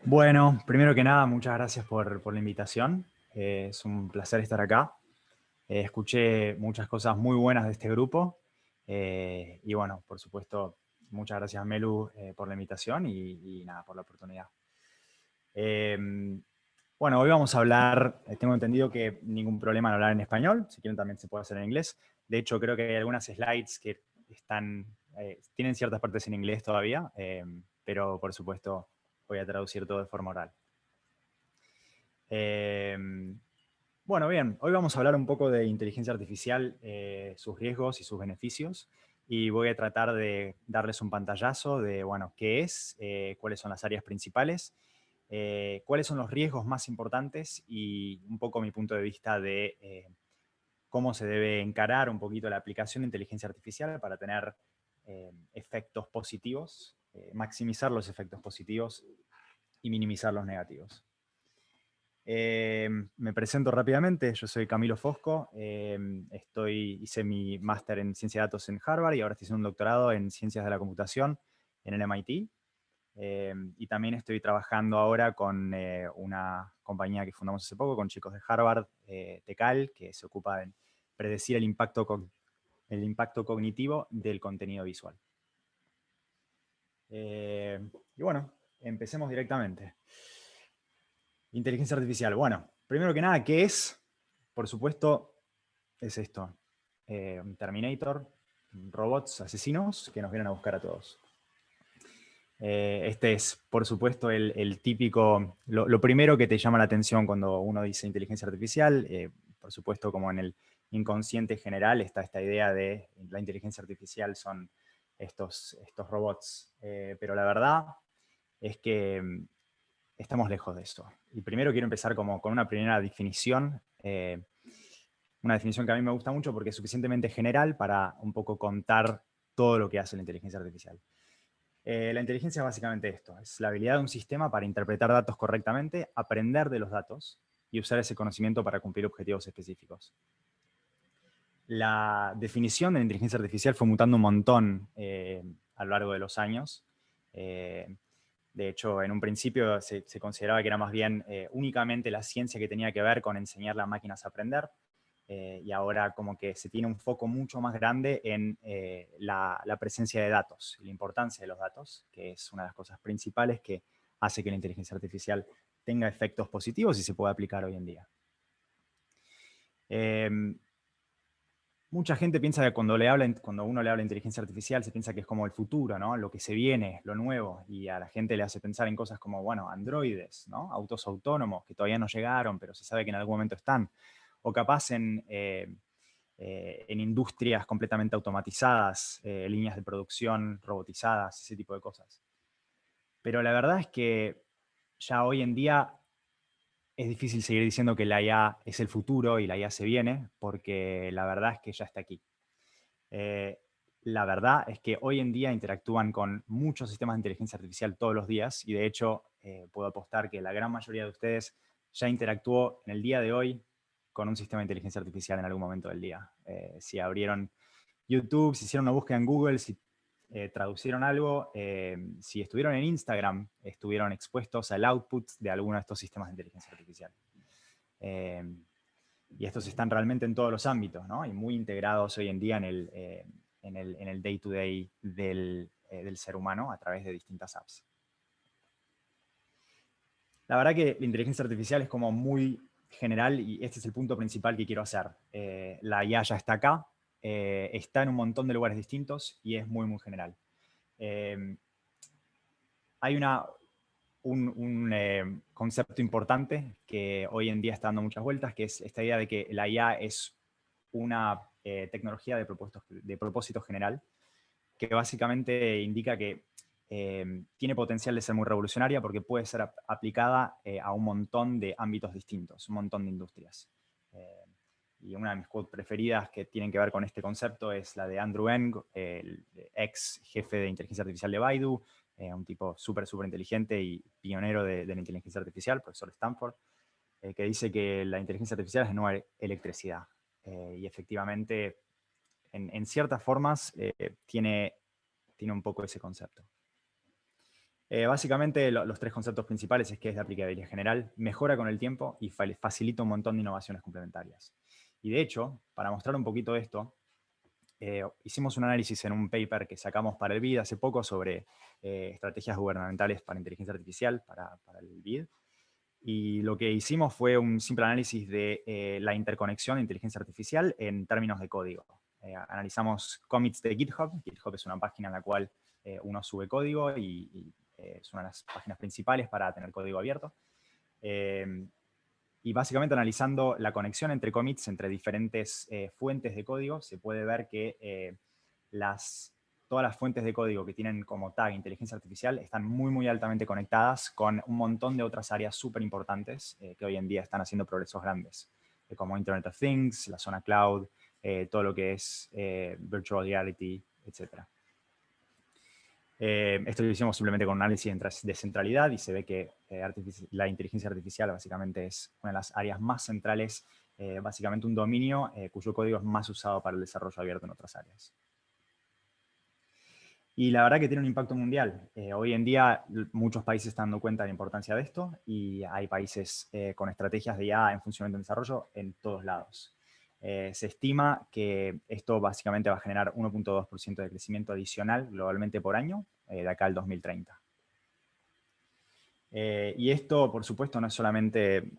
Bueno, primero que nada, muchas gracias por la invitación. Es un placer estar acá. Escuché muchas cosas muy buenas de este grupo. Y bueno, por supuesto, muchas gracias Melu por la invitación y nada, por la oportunidad. Eh, bueno, hoy vamos a hablar, tengo entendido que ningún problema en hablar en español, si quieren también se puede hacer en inglés. De hecho, creo que hay algunas slides que tienen ciertas partes en inglés todavía, pero por supuesto voy a traducir todo de forma oral. Eh, bueno, bien, hoy vamos a hablar un poco de inteligencia artificial, sus riesgos y sus beneficios, y voy a tratar de darles un pantallazo de, bueno, qué es, cuáles son las áreas principales, cuáles son los riesgos más importantes y un poco mi punto de vista de cómo se debe encarar un poquito la aplicación de inteligencia artificial para tener efectos positivos, maximizar los efectos positivos y minimizar los negativos. Me presento rápidamente, yo soy Camilo Fosco, hice mi máster en Ciencia de Datos en Harvard y ahora estoy haciendo un doctorado en Ciencias de la Computación en el MIT. Y también estoy trabajando ahora con una compañía que fundamos hace poco con chicos de Harvard, Tecal, que se ocupa de predecir el impacto cognitivo del contenido visual. Y bueno, empecemos directamente. Inteligencia artificial. Bueno, primero que nada, ¿qué es? Por supuesto, es esto. Un Terminator, robots asesinos que nos vienen a buscar a todos. Este es, por supuesto, el típico, lo primero que te llama la atención cuando uno dice inteligencia artificial. Por supuesto, como en el inconsciente general está esta idea de la inteligencia artificial son estos robots. Pero la verdad es que estamos lejos de eso. Y primero quiero empezar como con una primera definición, una definición que a mí me gusta mucho porque es suficientemente general para un poco contar todo lo que hace la inteligencia artificial. La inteligencia es básicamente esto, es la habilidad de un sistema para interpretar datos correctamente, aprender de los datos y usar ese conocimiento para cumplir objetivos específicos. La definición de la inteligencia artificial fue mutando un montón a lo largo de los años. De hecho, en un principio se consideraba que era más bien únicamente la ciencia que tenía que ver con enseñarle a máquinas a aprender. Y ahora como que se tiene un foco mucho más grande en la presencia de datos y la importancia de los datos, que es una de las cosas principales que hace que la inteligencia artificial tenga efectos positivos y se pueda aplicar hoy en día. Mucha gente piensa que cuando uno le habla de inteligencia artificial se piensa que es como el futuro, ¿no? Lo que se viene, lo nuevo, y a la gente le hace pensar en cosas como, bueno, androides, ¿no? Autos autónomos que todavía no llegaron, pero se sabe que en algún momento están. O capaz en industrias completamente automatizadas, líneas de producción robotizadas, ese tipo de cosas. Pero la verdad es que ya hoy en día es difícil seguir diciendo que la IA es el futuro y la IA se viene, porque la verdad es que ya está aquí. La verdad es que hoy en día interactúan con muchos sistemas de inteligencia artificial todos los días y de hecho puedo apostar que la gran mayoría de ustedes ya interactuó en el día de hoy con un sistema de inteligencia artificial en algún momento del día. Si abrieron YouTube, si hicieron una búsqueda en Google, si traducieron algo, si estuvieron en Instagram, estuvieron expuestos al output de alguno de estos sistemas de inteligencia artificial. Y estos están realmente en todos los ámbitos, ¿no? Y muy integrados hoy en día en el day-to-day del ser humano a través de distintas apps. La verdad que la inteligencia artificial es como muy general y este es el punto principal que quiero hacer. La IA ya está acá, está en un montón de lugares distintos y es muy, muy general. Hay un concepto importante que hoy en día está dando muchas vueltas, que es esta idea de que la IA es una tecnología de propósito general, que básicamente indica que tiene potencial de ser muy revolucionaria porque puede ser aplicada a un montón de ámbitos distintos, un montón de industrias. Y una de mis quotes preferidas que tienen que ver con este concepto es la de Andrew Ng, el ex jefe de inteligencia artificial de Baidu, un tipo súper inteligente y pionero de la inteligencia artificial, profesor de Stanford, que dice que la inteligencia artificial es nueva electricidad. Y efectivamente, en ciertas formas, tiene un poco ese concepto. Básicamente los tres conceptos principales es que es de aplicabilidad general, mejora con el tiempo y facilita un montón de innovaciones complementarias. Y de hecho, para mostrar un poquito esto, hicimos un análisis en un paper que sacamos para el BID hace poco sobre estrategias gubernamentales para inteligencia artificial, para el BID. Y lo que hicimos fue un simple análisis de la interconexión de inteligencia artificial en términos de código. Analizamos commits de GitHub. GitHub es una página en la cual uno sube código y es una de las páginas principales para tener código abierto. Y básicamente analizando la conexión entre commits, entre diferentes fuentes de código, se puede ver que todas las fuentes de código que tienen como tag inteligencia artificial están muy, muy altamente conectadas con un montón de otras áreas súper importantes que hoy en día están haciendo progresos grandes, como Internet of Things, la zona cloud, todo lo que es virtual reality, etc. Esto lo hicimos simplemente con un análisis de centralidad y se ve que la inteligencia artificial básicamente es una de las áreas más centrales, básicamente un dominio cuyo código es más usado para el desarrollo abierto en otras áreas. Y la verdad que tiene un impacto mundial. Hoy en día muchos países están dando cuenta de la importancia de esto y hay países con estrategias de IA en funcionamiento y desarrollo en todos lados. Se estima que esto básicamente va a generar 1.2% de crecimiento adicional globalmente por año de acá al 2030. Y esto, por supuesto, no es solamente,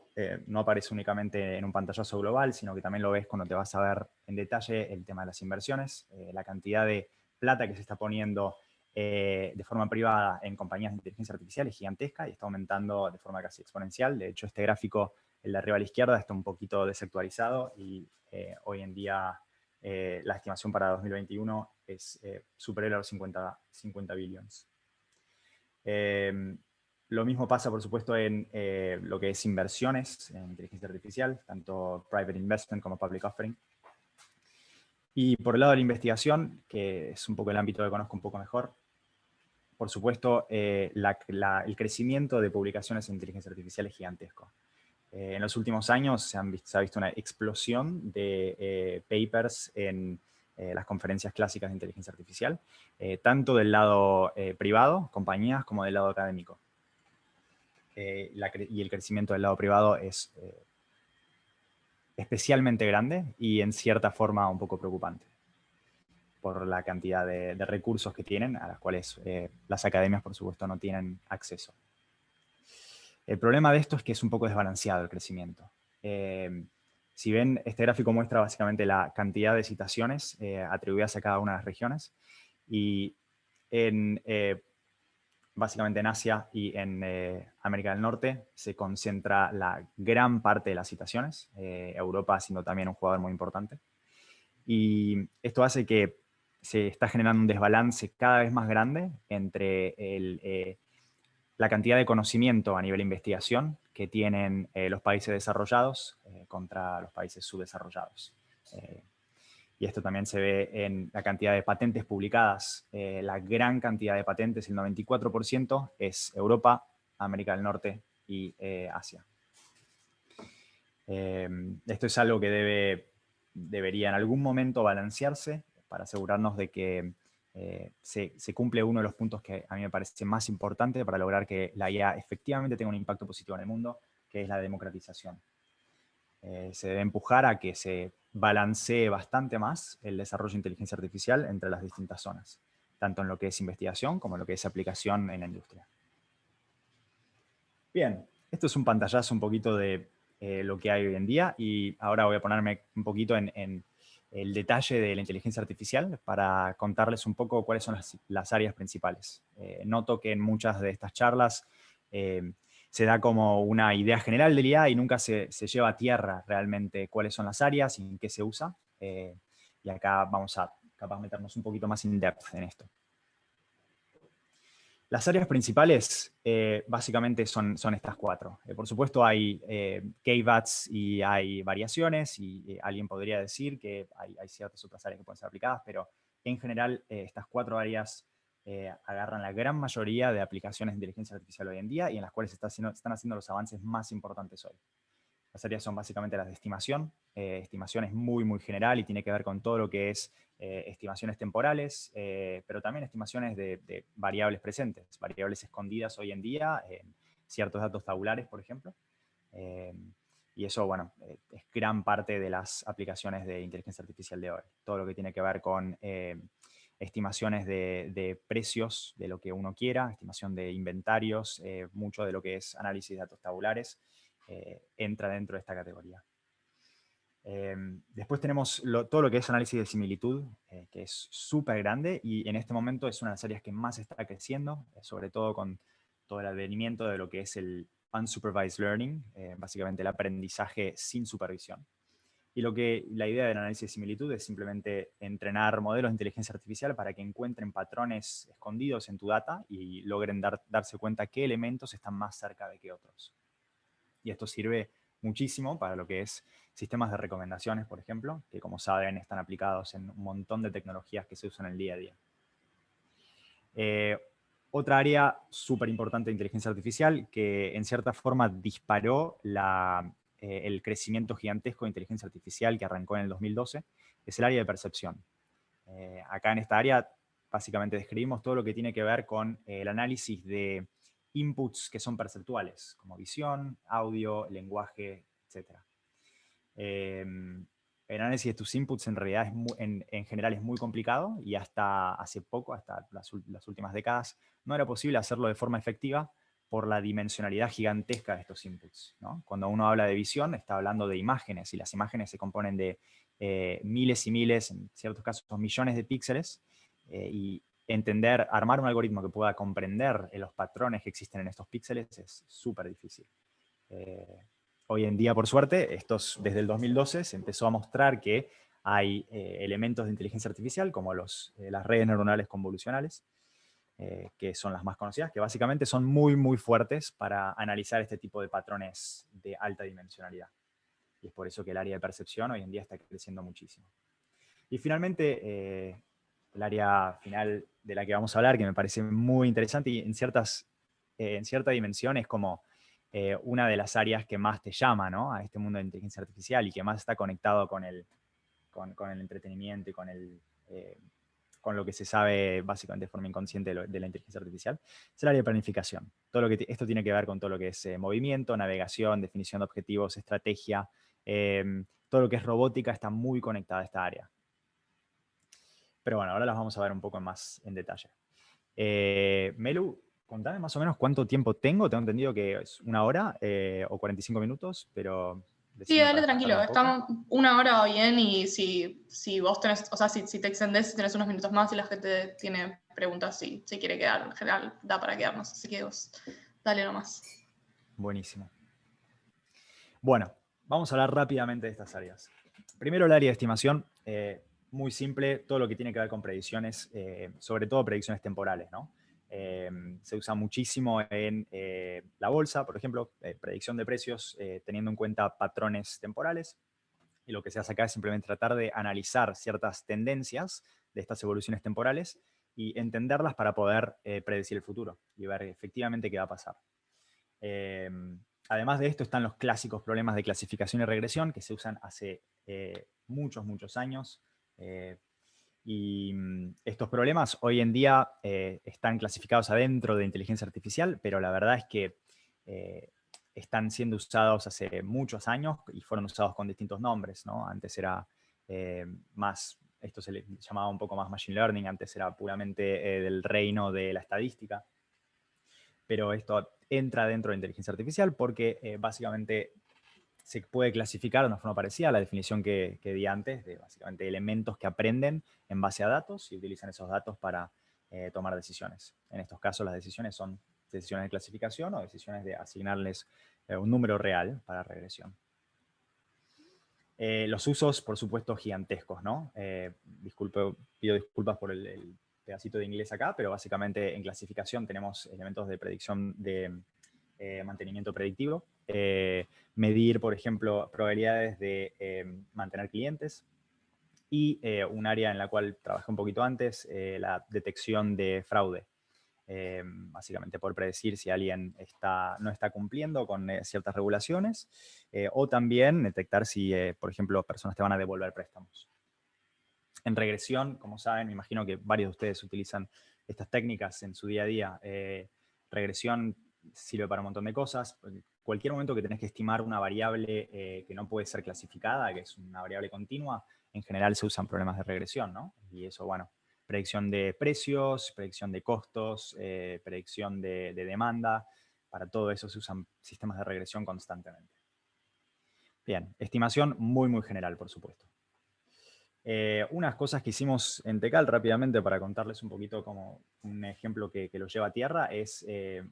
no aparece únicamente en un pantallazo global, sino que también lo ves cuando te vas a ver en detalle el tema de las inversiones, la cantidad de plata que se está poniendo de forma privada en compañías de inteligencia artificial es gigantesca y está aumentando de forma casi exponencial. De hecho, este gráfico, el de arriba a la izquierda, está un poquito desactualizado y hoy en día la estimación para 2021 es superior a los 50 billions. Lo mismo pasa, por supuesto, en lo que es inversiones en inteligencia artificial, tanto private investment como public offering. Y por el lado de la investigación, que es un poco el ámbito que conozco un poco mejor, por supuesto, el crecimiento de publicaciones en inteligencia artificial es gigantesco. En los últimos años se ha visto una explosión de papers en las conferencias clásicas de inteligencia artificial, tanto del lado privado, compañías, como del lado académico. Y el crecimiento del lado privado es especialmente grande y en cierta forma un poco preocupante por la cantidad de recursos que tienen, a las cuales las academias, por supuesto, no tienen acceso. El problema de esto es que es un poco desbalanceado el crecimiento. Si ven, este gráfico muestra básicamente la cantidad de citaciones atribuidas a cada una de las regiones y básicamente en Asia y en América del Norte se concentra la gran parte de las citaciones, Europa siendo también un jugador muy importante. Y esto hace que se está generando un desbalance cada vez más grande entre la cantidad de conocimiento a nivel de investigación que tienen los países desarrollados contra los países subdesarrollados. Y esto también se ve en la cantidad de patentes publicadas. La gran cantidad de patentes, el 94%, es Europa, América del Norte y Asia. Esto es algo que debería en algún momento balancearse para asegurarnos de que se cumple uno de los puntos que a mí me parece más importante para lograr que la IA efectivamente tenga un impacto positivo en el mundo, que es la democratización. Se debe empujar a que se balancee bastante más el desarrollo de inteligencia artificial entre las distintas zonas, tanto en lo que es investigación como en lo que es aplicación en la industria. Bien, esto es un pantallazo un poquito de lo que hay hoy en día y ahora voy a ponerme un poquito en el detalle de la inteligencia artificial para contarles un poco cuáles son las áreas principales. Noto que en muchas de estas charlas se da como una idea general del IA y nunca se lleva a tierra realmente cuáles son las áreas y en qué se usa. Y acá vamos a capaz meternos un poquito más in depth en esto. Las áreas principales básicamente son estas cuatro. Por supuesto hay KVATs y hay variaciones y alguien podría decir que hay ciertas otras áreas que pueden ser aplicadas, pero en general estas cuatro áreas agarran la gran mayoría de aplicaciones de inteligencia artificial hoy en día y en las cuales están haciendo los avances más importantes hoy. Las áreas son básicamente las de estimación. Estimación es muy, muy general y tiene que ver con todo lo que es estimaciones temporales, pero también estimaciones de variables presentes, variables escondidas hoy en día, ciertos datos tabulares, por ejemplo. Eh, y eso, bueno, es gran parte de las aplicaciones de inteligencia artificial de hoy. Todo lo que tiene que ver con estimaciones de precios de lo que uno quiera, estimación de inventarios, mucho de lo que es análisis de datos tabulares, entra dentro de esta categoría. Después tenemos todo lo que es análisis de similitud, que es súper grande y en este momento es una de las áreas que más está creciendo, sobre todo con todo el advenimiento de lo que es el unsupervised learning, básicamente el aprendizaje sin supervisión. Y la idea del análisis de similitud es simplemente entrenar modelos de inteligencia artificial para que encuentren patrones escondidos en tu data y logren darse cuenta qué elementos están más cerca de qué otros. Y esto sirve muchísimo para lo que es sistemas de recomendaciones, por ejemplo, que como saben están aplicados en un montón de tecnologías que se usan en el día a día. Otra área súper importante de inteligencia artificial que en cierta forma disparó el crecimiento gigantesco de inteligencia artificial que arrancó en el 2012 es el área de percepción. Acá en esta área básicamente describimos todo lo que tiene que ver con el análisis de inputs que son perceptuales, como visión, audio, lenguaje, etc. El análisis de tus inputs en realidad en general es muy complicado y hasta hace poco, hasta las últimas décadas, no era posible hacerlo de forma efectiva por la dimensionalidad gigantesca de estos inputs, ¿no? Cuando uno habla de visión, está hablando de imágenes y las imágenes se componen de miles y miles, en ciertos casos millones de píxeles, y armar un algoritmo que pueda comprender los patrones que existen en estos píxeles es súper difícil. Hoy en día, por suerte, desde el 2012 se empezó a mostrar que hay elementos de inteligencia artificial, como las redes neuronales convolucionales, que son las más conocidas, que básicamente son muy, muy fuertes para analizar este tipo de patrones de alta dimensionalidad. Y es por eso que el área de percepción hoy en día está creciendo muchísimo. Y finalmente, el área final de la que vamos a hablar, que me parece muy interesante y en cierta dimensión es como una de las áreas que más te llama, ¿no?, a este mundo de inteligencia artificial y que más está conectado con el entretenimiento y con lo que se sabe básicamente de forma inconsciente de la inteligencia artificial, es el área de planificación. Esto tiene que ver con todo lo que es movimiento, navegación, definición de objetivos, estrategia, todo lo que es robótica está muy conectada a esta área. Pero bueno, ahora las vamos a ver un poco más en detalle. Melu, contame más o menos cuánto tiempo tengo. Tengo entendido que es 1 hora o 45 minutos, pero Sí, decime dale para ajustarme tranquilo, un poco. estamos 1 hora bien y si vos tenés, o sea, si te extendés, si tenés unos minutos más y la gente tiene preguntas, si quiere quedar, en general da para quedarnos, así que vos dale nomás. Buenísimo. Bueno, vamos a hablar rápidamente de estas áreas. Primero el área de estimación, muy simple, todo lo que tiene que ver con predicciones, sobre todo predicciones temporales, ¿no? Se usa muchísimo en la bolsa, por ejemplo, predicción de precios, teniendo en cuenta patrones temporales. Y lo que se hace acá es simplemente tratar de analizar ciertas tendencias de estas evoluciones temporales y entenderlas para poder predecir el futuro y ver efectivamente qué va a pasar. Además de esto están los clásicos problemas de clasificación y regresión que se usan hace muchos, muchos años. Y estos problemas hoy en día están clasificados adentro de inteligencia artificial, pero la verdad es que están siendo usados hace muchos años y fueron usados con distintos nombres, ¿no? Antes era esto se le llamaba un poco más machine learning, antes era puramente del reino de la estadística. Pero esto entra dentro de inteligencia artificial porque básicamente se puede clasificar de una forma parecida a la definición que di antes, de básicamente elementos que aprenden en base a datos y utilizan esos datos para tomar decisiones. En estos casos las decisiones son decisiones de clasificación o decisiones de asignarles un número real para regresión. Los usos, por supuesto, gigantescos, ¿no? Pido disculpas por el pedacito de inglés acá, pero básicamente en clasificación tenemos elementos de predicción de mantenimiento predictivo, medir, por ejemplo, probabilidades de mantener clientes y un área en la cual trabajé un poquito antes, la detección de fraude. básicamente por predecir si alguien no está cumpliendo con ciertas regulaciones, o también detectar si, por ejemplo, personas te van a devolver préstamos. En regresión, como saben, me imagino que varios de ustedes utilizan estas técnicas en su día a día. Regresión sirve para un montón de cosas. Cualquier momento que tenés que estimar una variable que no puede ser clasificada, que es una variable continua, en general se usan problemas de regresión, ¿no? Y eso, bueno, predicción de precios, predicción de costos, predicción de demanda. Para todo eso se usan sistemas de regresión constantemente. Bien, estimación muy, muy general, por supuesto. Unas cosas que hicimos en Tecal rápidamente para contarles un poquito como un ejemplo que lo lleva a tierra es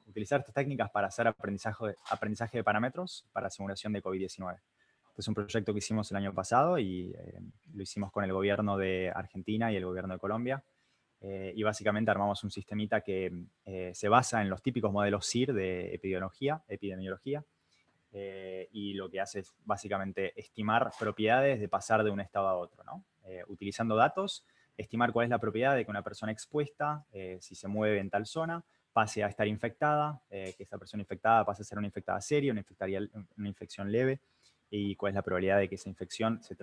utilizar estas técnicas para hacer aprendizaje de parámetros para simulación de COVID-19. Este es un proyecto que hicimos el año pasado y lo hicimos con el gobierno de Argentina y el gobierno de Colombia. Y básicamente armamos un sistemita que se basa en los típicos modelos SIR de epidemiología, y lo que hace es básicamente estimar propiedades de pasar de un estado a otro, ¿no? Utilizando datos, estimar cuál es la propiedad de que una persona expuesta, si se mueve en tal zona, pase a estar infectada, que esa persona infectada pase a ser una infectada seria, una infección leve, y cuál es la probabilidad de que esa infección se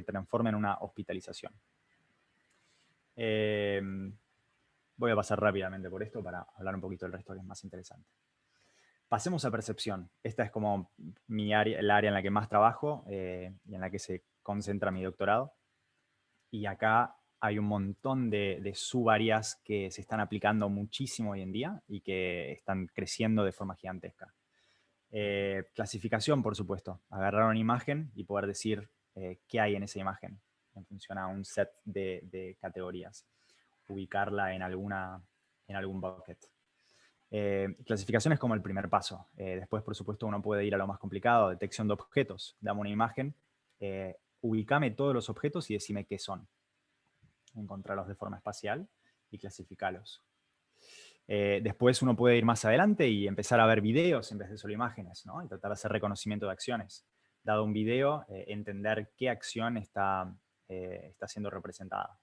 transforme en una hospitalización. Voy a pasar rápidamente por esto para hablar un poquito del resto que es más interesante. Pasemos a percepción. Esta es como el área en la que más trabajo y en la que se concentra mi doctorado. Y acá hay un montón de subáreas que se están aplicando muchísimo hoy en día y que están creciendo de forma gigantesca. Clasificación, por supuesto. Agarrar una imagen y poder decir qué hay en esa imagen en función a un set de categorías. Ubicarla en algún bucket. Clasificación es como el primer paso. Después, por supuesto, uno puede ir a lo más complicado, detección de objetos. Dame una imagen, ubícame todos los objetos y decime qué son. Encontrarlos de forma espacial y clasificarlos. Después uno puede ir más adelante y empezar a ver videos en vez de solo imágenes, ¿no? Y tratar de hacer reconocimiento de acciones. Dado un video, entender qué acción está siendo representada.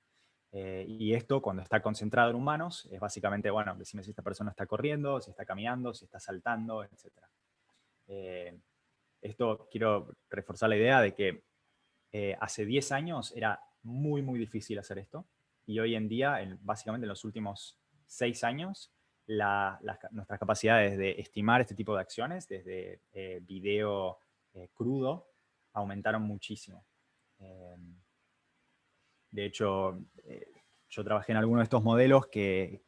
Y esto, cuando está concentrado en humanos, es básicamente, bueno, decime si esta persona está corriendo, si está caminando, si está saltando, etc. Esto quiero reforzar la idea de que hace 10 años era muy, muy difícil hacer esto. Y hoy en día, básicamente en los últimos 6 años, nuestras capacidades de estimar este tipo de acciones, desde video crudo, aumentaron muchísimo. De hecho, yo trabajé en algunos de estos modelos que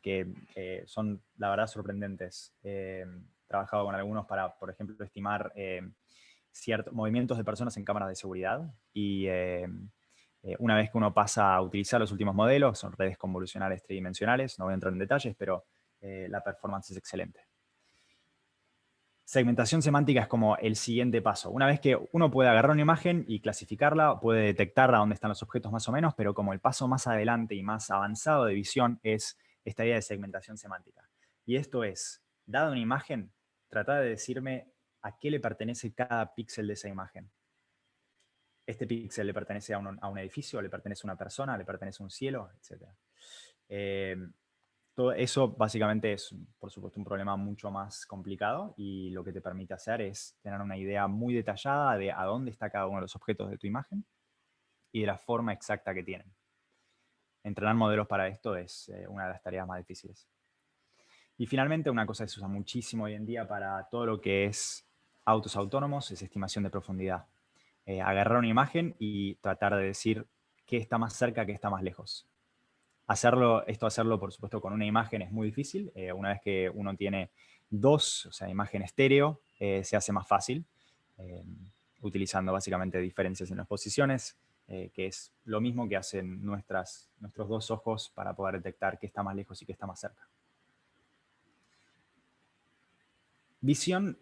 son, la verdad, sorprendentes. He trabajado con algunos para, por ejemplo, estimar ciertos movimientos de personas en cámaras de seguridad. Y una vez que uno pasa a utilizar los últimos modelos, son redes convolucionales tridimensionales, no voy a entrar en detalles, pero la performance es excelente. Segmentación semántica es como el siguiente paso. Una vez que uno puede agarrar una imagen y clasificarla, puede detectar a dónde están los objetos más o menos, pero como el paso más adelante y más avanzado de visión es esta idea de segmentación semántica. Y esto es, dada una imagen, tratar de decirme a qué le pertenece cada píxel de esa imagen. Este píxel le pertenece a un edificio, le pertenece a una persona, le pertenece a un cielo, etc. Todo eso básicamente es, por supuesto, un problema mucho más complicado y lo que te permite hacer es tener una idea muy detallada de a dónde está cada uno de los objetos de tu imagen y de la forma exacta que tienen. Entrenar modelos para esto es una de las tareas más difíciles. Y finalmente, una cosa que se usa muchísimo hoy en día para todo lo que es autos autónomos es estimación de profundidad. Agarrar una imagen y tratar de decir qué está más cerca, qué está más lejos. Hacerlo, por supuesto, con una imagen es muy difícil. Una vez que uno tiene dos, o sea, imagen estéreo, se hace más fácil, utilizando básicamente diferencias en las posiciones, que es lo mismo que hacen nuestros dos ojos para poder detectar qué está más lejos y qué está más cerca. Visión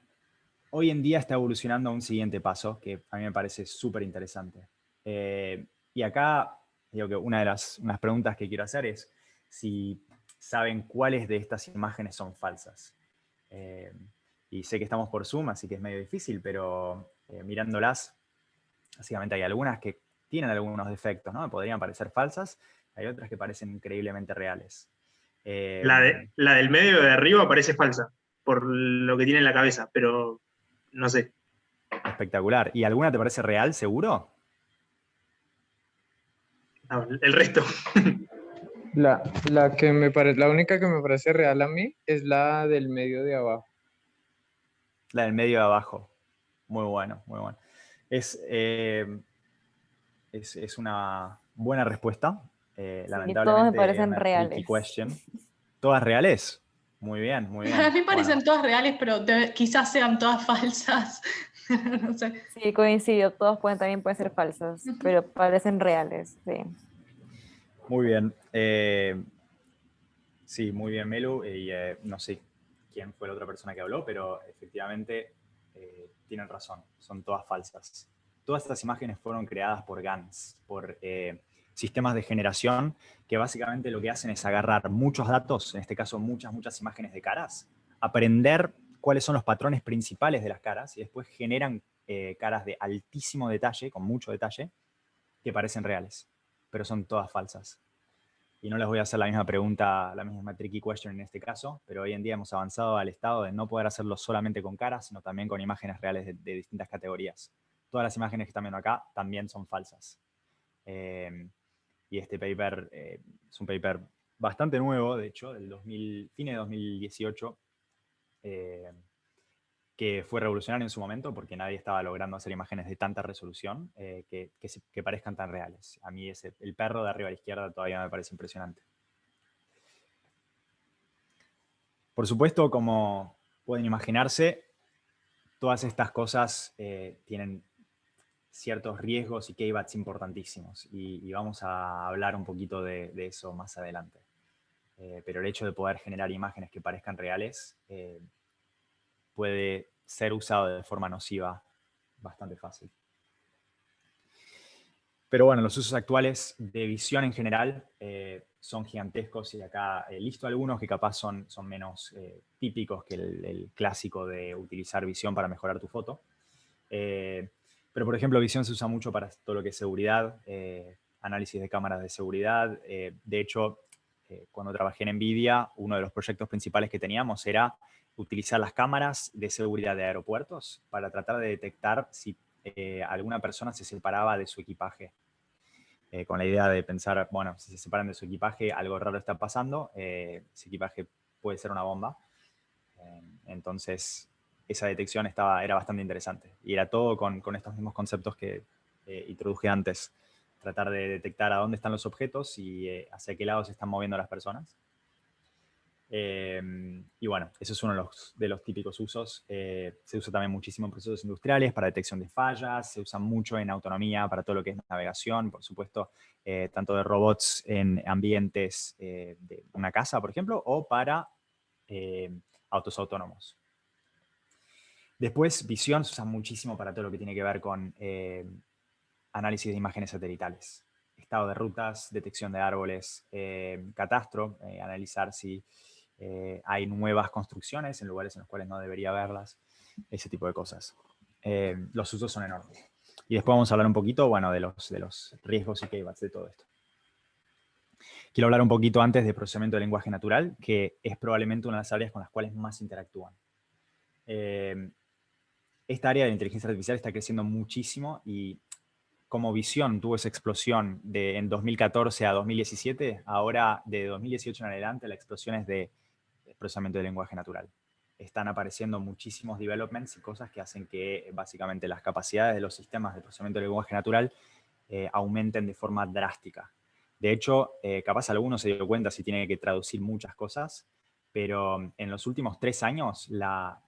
hoy en día está evolucionando a un siguiente paso que a mí me parece súper interesante. Y acá digo que unas preguntas que quiero hacer es si saben cuáles de estas imágenes son falsas. Y sé que estamos por Zoom, así que es medio difícil, pero mirándolas, básicamente hay algunas que tienen algunos defectos, ¿no? Podrían parecer falsas, hay otras que parecen increíblemente reales. La del medio de arriba parece falsa, por lo que tiene en la cabeza, pero no sé. Espectacular. ¿Y alguna te parece real, seguro? No, el resto. La única que me parece real a mí es la del medio de abajo. La del medio de abajo. Muy bueno, muy bueno. Es una buena respuesta. Sí, todos me Lamentablemente es parecen una tricky reales. question. ¿Todas reales? Muy bien, muy bien. A mí parecen Bueno, todas reales, pero quizás sean todas falsas. No sé. Sí, coincido, todos también pueden ser falsos, pero parecen reales, sí. muy bien. Sí, muy bien, Melu. Y no sé quién fue la otra persona que habló, pero efectivamente tienen razón. Son todas falsas. Todas estas imágenes fueron creadas por GANs, por sistemas de generación que básicamente lo que hacen es agarrar muchos datos, en este caso muchas imágenes de caras, aprender cuáles son los patrones principales de las caras y después generan caras de altísimo detalle, con mucho detalle, que parecen reales, pero son todas falsas. Y no les voy a hacer la misma pregunta, la misma tricky question en este caso, pero hoy en día hemos avanzado al estado de no poder hacerlo solamente con caras, sino también con imágenes reales de distintas categorías. Todas las imágenes que están viendo acá también son falsas. Y este paper es un paper bastante nuevo, de hecho, del fin de 2018, que fue revolucionario en su momento porque nadie estaba logrando hacer imágenes de tanta resolución que parezcan tan reales. A mí el perro de arriba a la izquierda todavía me parece impresionante. Por supuesto, como pueden imaginarse, todas estas cosas tienen ciertos riesgos y caveats importantísimos. Y vamos a hablar un poquito de eso más adelante. Pero el hecho de poder generar imágenes que parezcan reales puede ser usado de forma nociva bastante fácil. Pero bueno, los usos actuales de visión en general son gigantescos y acá listo algunos que capaz son menos típicos que el clásico de utilizar visión para mejorar tu foto. Pero por ejemplo, visión se usa mucho para todo lo que es seguridad, análisis de cámaras de seguridad. De hecho, cuando trabajé en NVIDIA, uno de los proyectos principales que teníamos era utilizar las cámaras de seguridad de aeropuertos para tratar de detectar si alguna persona se separaba de su equipaje. Con la idea de pensar, bueno, si se separan de su equipaje, algo raro está pasando, ese equipaje puede ser una bomba. Entonces, esa detección era bastante interesante. Y era todo con estos mismos conceptos que introduje antes. Tratar de detectar a dónde están los objetos y hacia qué lado se están moviendo las personas. Y bueno, eso es uno de los típicos usos. Se usa también muchísimo en procesos industriales para detección de fallas, se usa mucho en autonomía para todo lo que es navegación, por supuesto, tanto de robots en ambientes de una casa, por ejemplo, o para autos autónomos. Después, visión se usa muchísimo para todo lo que tiene que ver con análisis de imágenes satelitales, estado de rutas, detección de árboles, catastro, analizar si hay nuevas construcciones en lugares en los cuales no debería haberlas, ese tipo de cosas. Los usos son enormes. Y después vamos a hablar un poquito, bueno, de los riesgos y caveats de todo esto. Quiero hablar un poquito antes de procesamiento de lenguaje natural, que es probablemente una de las áreas con las cuales más interactúan. Esta área de inteligencia artificial está creciendo muchísimo y como visión tuvo esa explosión en 2014 a 2017, ahora de 2018 en adelante la explosión es de procesamiento de lenguaje natural. Están apareciendo muchísimos developments y cosas que hacen que básicamente las capacidades de los sistemas de procesamiento de lenguaje natural aumenten de forma drástica. De hecho, capaz alguno se dio cuenta si tiene que traducir muchas cosas, pero en los últimos 3 años la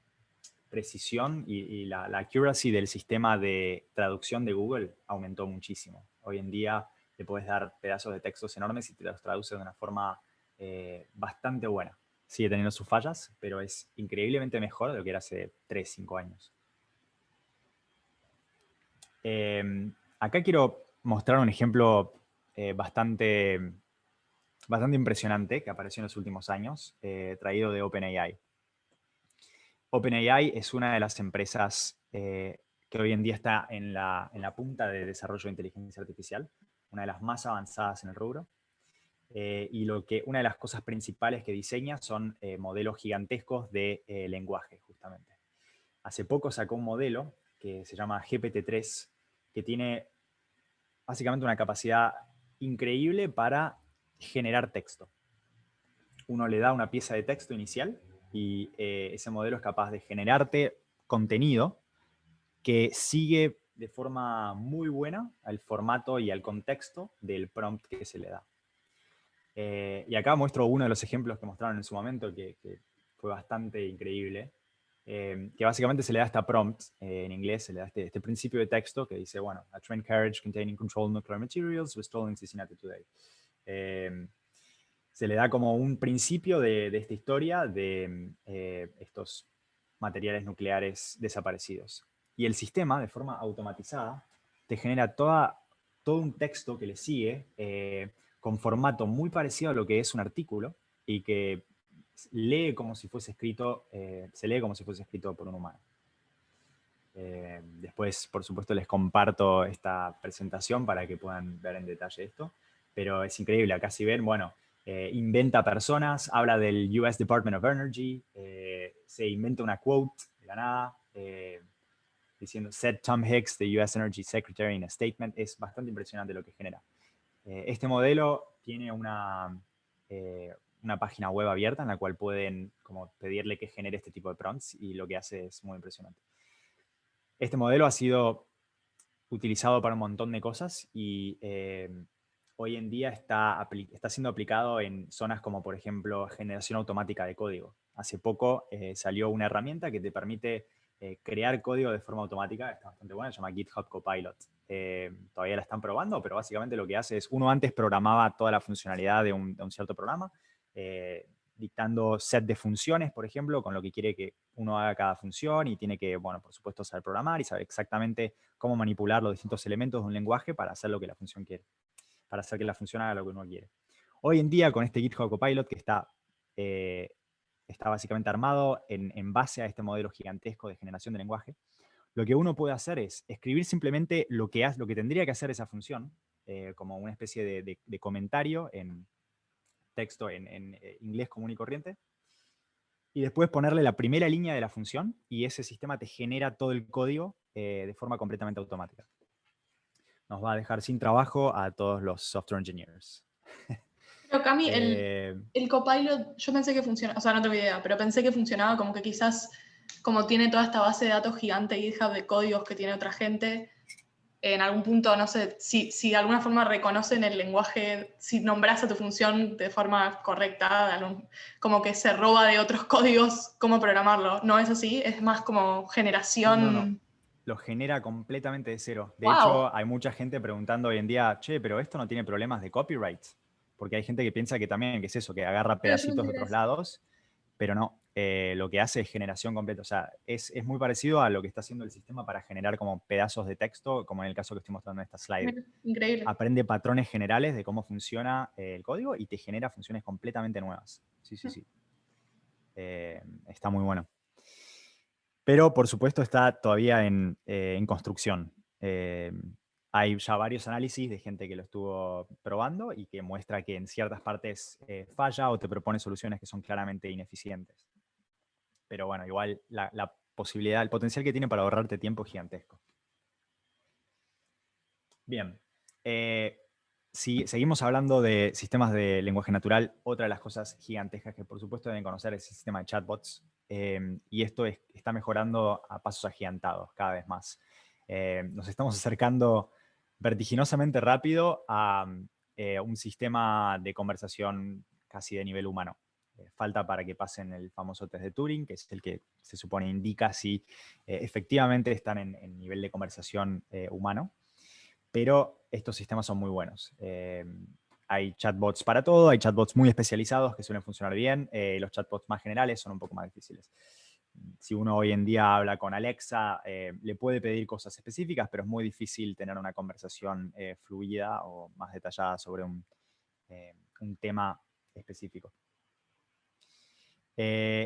precisión y la accuracy del sistema de traducción de Google aumentó muchísimo. Hoy en día le puedes dar pedazos de textos enormes y te los traduce de una forma bastante buena. Sigue teniendo sus fallas, pero es increíblemente mejor de lo que era hace 3, 5 años. Acá quiero mostrar un ejemplo bastante impresionante que apareció en los últimos años, traído de OpenAI. OpenAI es una de las empresas que hoy en día está en la punta de desarrollo de inteligencia artificial, una de las más avanzadas en el rubro. y una de las cosas principales que diseña son modelos gigantescos de lenguaje, justamente. Hace poco sacó un modelo que se llama GPT-3, que tiene básicamente una capacidad increíble para generar texto. Uno le da una pieza de texto inicial y ese modelo es capaz de generarte contenido que sigue de forma muy buena al formato y al contexto del prompt que se le da. Y acá muestro uno de los ejemplos que mostraron en su momento, que fue bastante increíble, que básicamente se le da esta prompt, en inglés se le da este principio de texto que dice, bueno, a train carriage containing controlled nuclear materials was stolen in Cincinnati today. Se le da como un principio de esta historia de estos materiales nucleares desaparecidos. Y el sistema, de forma automatizada, te genera todo un texto que le sigue con formato muy parecido a lo que es un artículo y que lee como si fuese escrito, se lee como si fuese escrito por un humano. Después, por supuesto, les comparto esta presentación para que puedan ver en detalle esto, pero es increíble. Acá si ven, bueno, inventa personas, habla del US Department of Energy, se inventa una quote de la nada, diciendo, said Tom Hicks, the US Energy Secretary, in a statement. Es bastante impresionante lo que genera. Este modelo tiene una página web abierta en la cual pueden como pedirle que genere este tipo de prompts y lo que hace es muy impresionante. Este modelo ha sido utilizado para un montón de cosas y hoy en día está siendo aplicado en zonas como, por ejemplo, generación automática de código. Hace poco salió una herramienta que te permite crear código de forma automática. Está bastante buena, se llama GitHub Copilot. Todavía la están probando, pero básicamente lo que hace es, uno antes programaba toda la funcionalidad de un cierto programa, dictando set de funciones, por ejemplo, con lo que quiere que uno haga cada función y tiene que, bueno, por supuesto, saber programar y saber exactamente cómo manipular los distintos elementos de un lenguaje para hacer lo que la función quiere, para hacer que la función haga lo que uno quiere. Hoy en día, con este GitHub Copilot que está básicamente armado en base a este modelo gigantesco de generación de lenguaje, lo que uno puede hacer es escribir simplemente lo que tendría que hacer esa función, como una especie de comentario en texto en inglés común y corriente, y después ponerle la primera línea de la función y ese sistema te genera todo el código de forma completamente automática. Nos va a dejar sin trabajo a todos los software engineers. Pero Cami, el Copilot, yo pensé que funcionaba, o sea, no tengo idea, pero pensé que funcionaba como que quizás, como tiene toda esta base de datos gigante GitHub de códigos que tiene otra gente, en algún punto, no sé, si de alguna forma reconocen el lenguaje, si nombras a tu función de forma correcta, como que se roba de otros códigos cómo programarlo. ¿No es así? Es más como generación... No. Lo genera completamente de cero. De ¡Wow! hecho, hay mucha gente preguntando hoy en día, che, pero esto no tiene problemas de copyright. Porque hay gente que piensa que también, que es eso, que agarra pedacitos de otros lados, pero no. Lo que hace es generación completa. O sea, es muy parecido a lo que está haciendo el sistema para generar como pedazos de texto, como en el caso que estoy mostrando en esta slide. Increíble. Aprende patrones generales de cómo funciona el código y te genera funciones completamente nuevas. Sí. Está muy bueno. Pero, por supuesto, está todavía en construcción. Hay ya varios análisis de gente que lo estuvo probando y que muestra que en ciertas partes falla o te propone soluciones que son claramente ineficientes. Pero bueno, igual la posibilidad, el potencial que tiene para ahorrarte tiempo es gigantesco. Bien. Si seguimos hablando de sistemas de lenguaje natural, otra de las cosas gigantescas que por supuesto deben conocer es el sistema de chatbots. Y esto está mejorando a pasos agigantados cada vez más. Nos estamos acercando vertiginosamente rápido a un sistema de conversación casi de nivel humano. Falta para que pasen el famoso test de Turing, que es el que se supone indica si efectivamente están en nivel de conversación humano. Pero estos sistemas son muy buenos. Hay chatbots para todo, hay chatbots muy especializados que suelen funcionar bien, los chatbots más generales son un poco más difíciles. Si uno hoy en día habla con Alexa, le puede pedir cosas específicas, pero es muy difícil tener una conversación fluida o más detallada sobre un tema específico.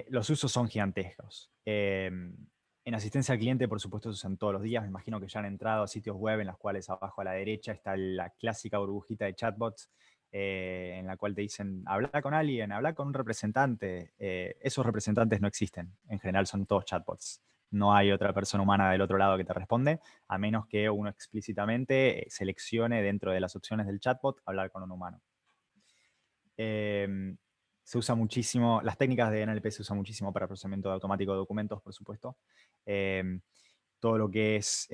Los usos son gigantescos. En asistencia al cliente, por supuesto, se usan todos los días. Me imagino que ya han entrado a sitios web en los cuales abajo a la derecha está la clásica burbujita de chatbots. en la cual te dicen, habla con alguien, habla con un representante. Esos representantes no existen. En general son todos chatbots. No hay otra persona humana del otro lado que te responde, a menos que uno explícitamente seleccione dentro de las opciones del chatbot hablar con un humano. Se usa muchísimo, las técnicas de NLP se usan muchísimo para procesamiento automático de documentos, por supuesto. Todo lo que es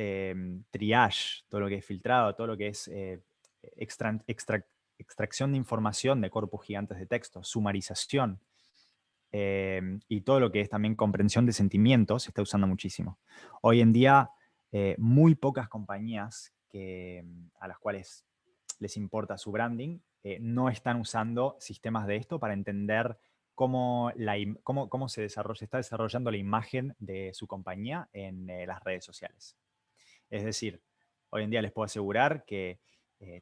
triage, todo lo que es filtrado, todo lo que es extracción de información de corpus gigantes de texto, sumarización, y todo lo que es también comprensión de sentimientos se está usando muchísimo. Hoy en día, muy pocas compañías a las cuales les importa su branding no están usando sistemas de esto para entender cómo se está desarrollando la imagen de su compañía en las redes sociales. Es decir, hoy en día les puedo asegurar que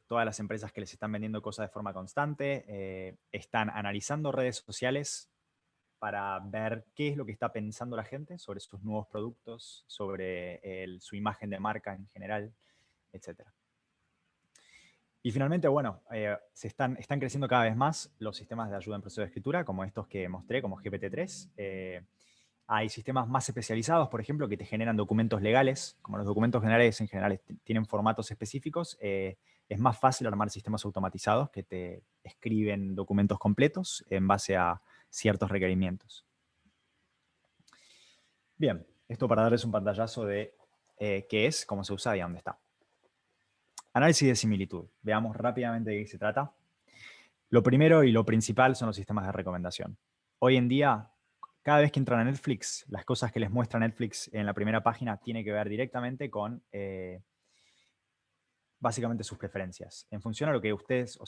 todas las empresas que les están vendiendo cosas de forma constante están analizando redes sociales para ver qué es lo que está pensando la gente sobre sus nuevos productos, sobre su imagen de marca en general, etc. Y finalmente, bueno, están creciendo cada vez más los sistemas de ayuda en proceso de escritura, como estos que mostré, como GPT-3. Hay sistemas más especializados, por ejemplo, que te generan documentos legales. Como los documentos generales en general tienen formatos específicos, es más fácil armar sistemas automatizados que te escriben documentos completos en base a ciertos requerimientos. Bien, esto para darles un pantallazo de qué es, cómo se usa y a dónde está. Análisis de similitud. Veamos rápidamente de qué se trata. Lo primero y lo principal son los sistemas de recomendación. Hoy en día, cada vez que entran a Netflix, las cosas que les muestra Netflix en la primera página tienen que ver directamente con básicamente sus preferencias. En función a lo que ustedes,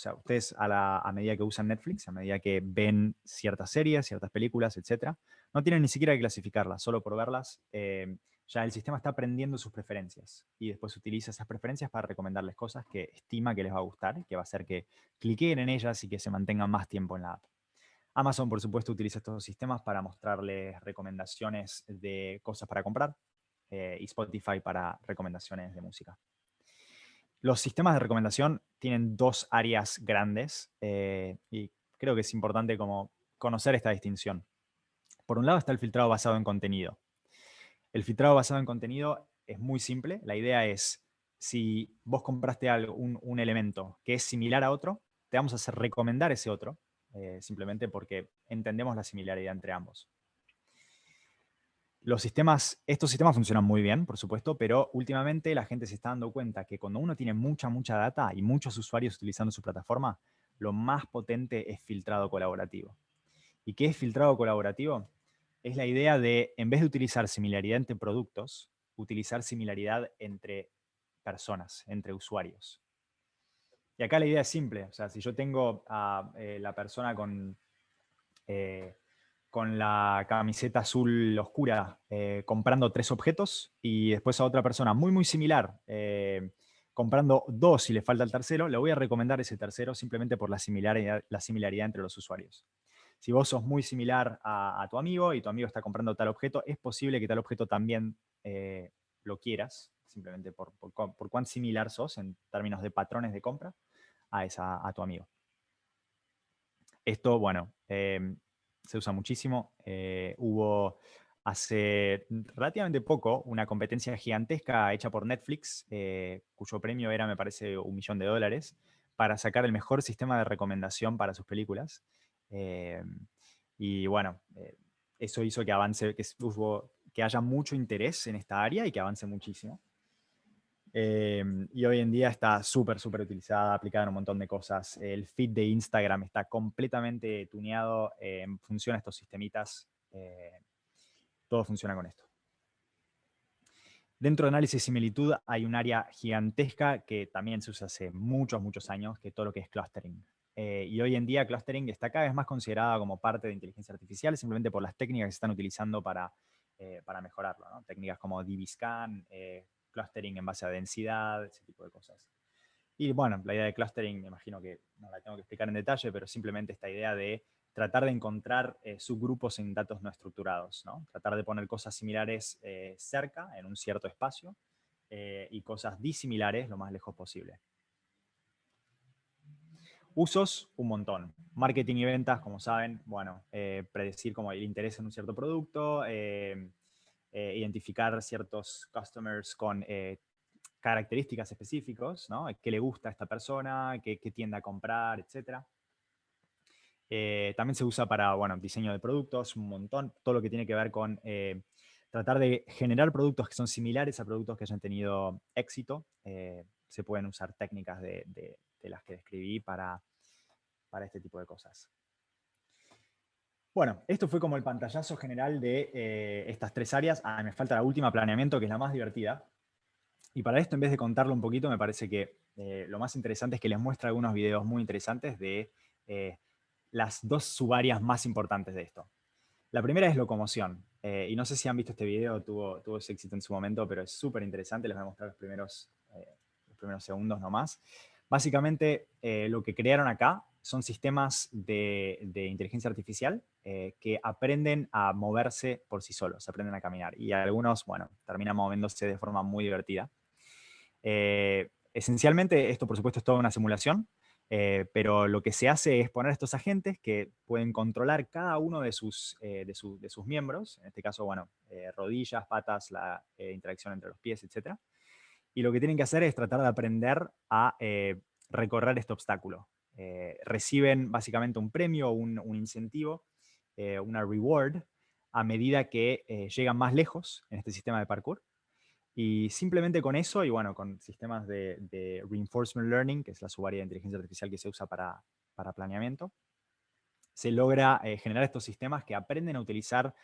a medida que usan Netflix, a medida que ven ciertas series, ciertas películas, etc., no tienen ni siquiera que clasificarlas, solo por verlas, ya el sistema está aprendiendo sus preferencias y después utiliza esas preferencias para recomendarles cosas que estima que les va a gustar, que va a hacer que cliquen en ellas y que se mantengan más tiempo en la app. Amazon, por supuesto, utiliza estos sistemas para mostrarles recomendaciones de cosas para comprar y Spotify para recomendaciones de música. Los sistemas de recomendación tienen dos áreas grandes y creo que es importante como conocer esta distinción. Por un lado está el filtrado basado en contenido. El filtrado basado en contenido es muy simple. La idea es, si vos compraste algo, un elemento que es similar a otro, te vamos a hacer recomendar ese otro, simplemente porque entendemos la similaridad entre ambos. Estos sistemas funcionan muy bien, por supuesto, pero últimamente la gente se está dando cuenta que cuando uno tiene mucha data y muchos usuarios utilizando su plataforma, lo más potente es filtrado colaborativo. ¿Y qué es filtrado colaborativo? Es la idea de, en vez de utilizar similaridad entre productos, utilizar similaridad entre personas, entre usuarios. Y acá la idea es simple. O sea, si yo tengo a la persona con la camiseta azul oscura comprando 3 objetos y después a otra persona muy similar comprando 2 y le falta el tercero, le voy a recomendar ese tercero simplemente por la similaridad entre los usuarios. Si vos sos muy similar a tu amigo y tu amigo está comprando tal objeto, es posible que tal objeto también lo quieras, simplemente por cuán similar sos en términos de patrones de compra a tu amigo. Esto, bueno, se usa muchísimo. Hubo hace relativamente poco una competencia gigantesca hecha por Netflix, cuyo premio era, me parece, $1 millón, para sacar el mejor sistema de recomendación para sus películas. Y bueno, eso hizo que avance, que haya mucho interés en esta área y que avance muchísimo. Y hoy en día está súper utilizada, aplicada en un montón de cosas. El feed de Instagram está completamente tuneado en función a estos sistemitas. Todo funciona con esto. Dentro de análisis de similitud hay un área gigantesca que también se usa hace muchos años, que es todo lo que es clustering. Y hoy en día clustering está cada vez más considerada como parte de inteligencia artificial, simplemente por las técnicas que se están utilizando para mejorarlo, ¿no? Técnicas como DBScan, clustering en base a densidad, ese tipo de cosas. Y bueno, la idea de clustering, me imagino que no la tengo que explicar en detalle, pero simplemente esta idea de tratar de encontrar subgrupos en datos no estructurados, ¿no? Tratar de poner cosas similares cerca, en un cierto espacio, y cosas disimilares lo más lejos posible. Usos, un montón. Marketing y ventas, como saben, bueno, predecir como el interés en un cierto producto, identificar ciertos customers con características específicas, ¿no? ¿Qué le gusta a esta persona? ¿Qué tiende a comprar? Etcétera. También se usa para, bueno, diseño de productos, un montón. Todo lo que tiene que ver con tratar de generar productos que son similares a productos que hayan tenido éxito. Se pueden usar técnicas de las que describí para este tipo de cosas. Bueno, esto fue como el pantallazo general de estas 3 áreas. Me falta la última, planeamiento, que es la más divertida. Y para esto, en vez de contarlo un poquito, me parece que lo más interesante es que les muestre algunos videos muy interesantes de las 2 subáreas más importantes de esto. La primera es locomoción. Y no sé si han visto este video, tuvo ese éxito en su momento, pero es súper interesante. Les voy a mostrar los primeros segundos nomás. Básicamente, lo que crearon acá son sistemas de inteligencia artificial que aprenden a moverse por sí solos, aprenden a caminar. Y algunos, bueno, terminan moviéndose de forma muy divertida. Esencialmente, esto por supuesto es toda una simulación, pero lo que se hace es poner estos agentes que pueden controlar cada uno de sus miembros, en este caso, bueno, rodillas, patas, la interacción entre los pies, etc. Y lo que tienen que hacer es tratar de aprender a recorrer este obstáculo. Reciben básicamente un premio, un incentivo, una reward, a medida que llegan más lejos en este sistema de parkour. Y simplemente con eso, y bueno, con sistemas de reinforcement learning, que es la subárea de inteligencia artificial que se usa para planeamiento, se logra generar estos sistemas que aprenden a utilizar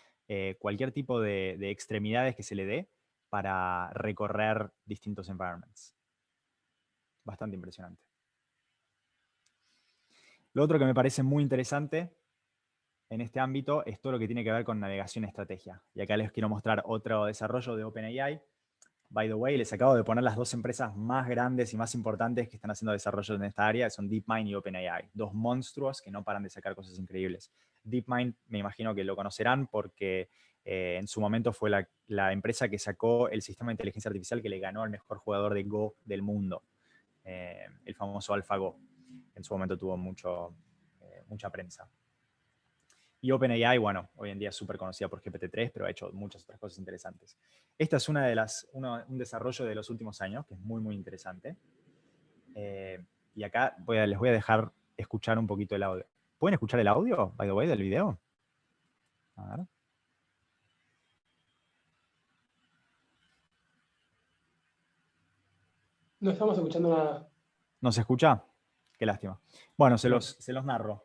cualquier tipo de extremidades que se le dé para recorrer distintos environments. Bastante impresionante. Lo otro que me parece muy interesante en este ámbito es todo lo que tiene que ver con navegación y estrategia. Y acá les quiero mostrar otro desarrollo de OpenAI. By the way, les acabo de poner las 2 empresas más grandes y más importantes que están haciendo desarrollo en esta área, son DeepMind y OpenAI. 2 monstruos que no paran de sacar cosas increíbles. DeepMind me imagino que lo conocerán porque en su momento fue la empresa que sacó el sistema de inteligencia artificial que le ganó al mejor jugador de Go del mundo, el famoso AlphaGo. En su momento tuvo mucha prensa. Y OpenAI, bueno, hoy en día es súper conocida por GPT-3, pero ha hecho muchas otras cosas interesantes. Esta es un desarrollo de los últimos años, que es muy, muy interesante. Y acá les voy a dejar escuchar un poquito el audio. ¿Pueden escuchar el audio, by the way, del video? A ver. No estamos escuchando nada. ¿No se escucha? Qué lástima. Bueno, se los narro.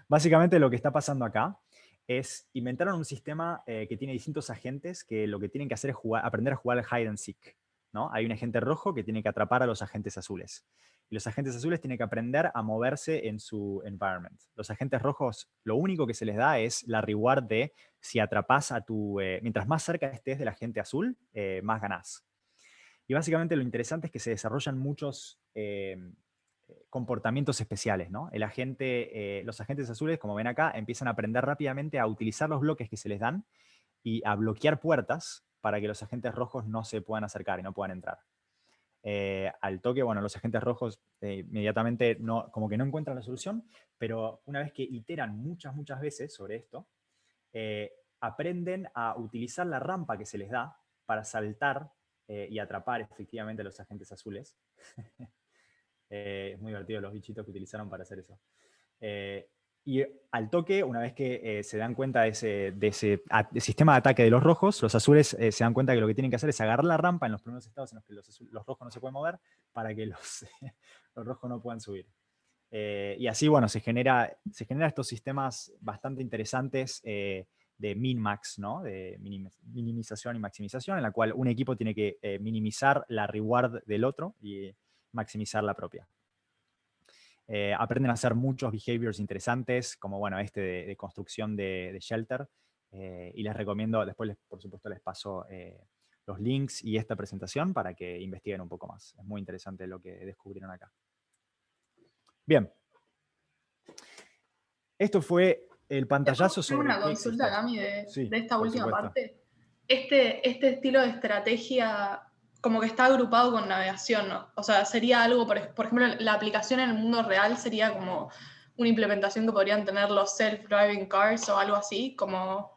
Básicamente lo que está pasando acá es inventaron un sistema que tiene distintos agentes que lo que tienen que hacer es aprender a jugar al hide and seek, ¿no? Hay un agente rojo que tiene que atrapar a los agentes azules. Y los agentes azules tienen que aprender a moverse en su environment. Los agentes rojos, lo único que se les da es la reward de si atrapas a mientras más cerca estés del agente azul, más ganás. Y básicamente lo interesante es que se desarrollan muchos comportamientos especiales, ¿no? Los agentes azules, como ven acá, empiezan a aprender rápidamente a utilizar los bloques que se les dan y a bloquear puertas para que los agentes rojos no se puedan acercar y no puedan entrar. Al toque, bueno, los agentes rojos inmediatamente como que no encuentran la solución, pero una vez que iteran muchas veces sobre esto, aprenden a utilizar la rampa que se les da para saltar y atrapar efectivamente a los agentes azules. Es muy divertido los bichitos que utilizaron para hacer eso. Y al toque, una vez que se dan cuenta de ese sistema de ataque de los rojos, los azules se dan cuenta que lo que tienen que hacer es agarrar la rampa en los primeros estados en los que los rojos no se pueden mover para que los rojos no puedan subir. Y así, bueno, se genera estos sistemas bastante interesantes de min-max, ¿no? De minimización y maximización, en la cual un equipo tiene que minimizar la reward del otro y maximizar la propia. Aprenden a hacer muchos behaviors interesantes, como bueno, de construcción de shelter. Y les recomiendo, después por supuesto les paso los links y esta presentación para que investiguen un poco más. Es muy interesante lo que descubrieron acá. Bien. Esto fue el pantallazo sobre... Tengo una consulta, Cami, sí, de esta última supuesto. parte. Este estilo de estrategia como que está agrupado con navegación, ¿no? O sea, sería algo, por ejemplo, la aplicación en el mundo real sería como una implementación que podrían tener los self-driving cars o algo así, como,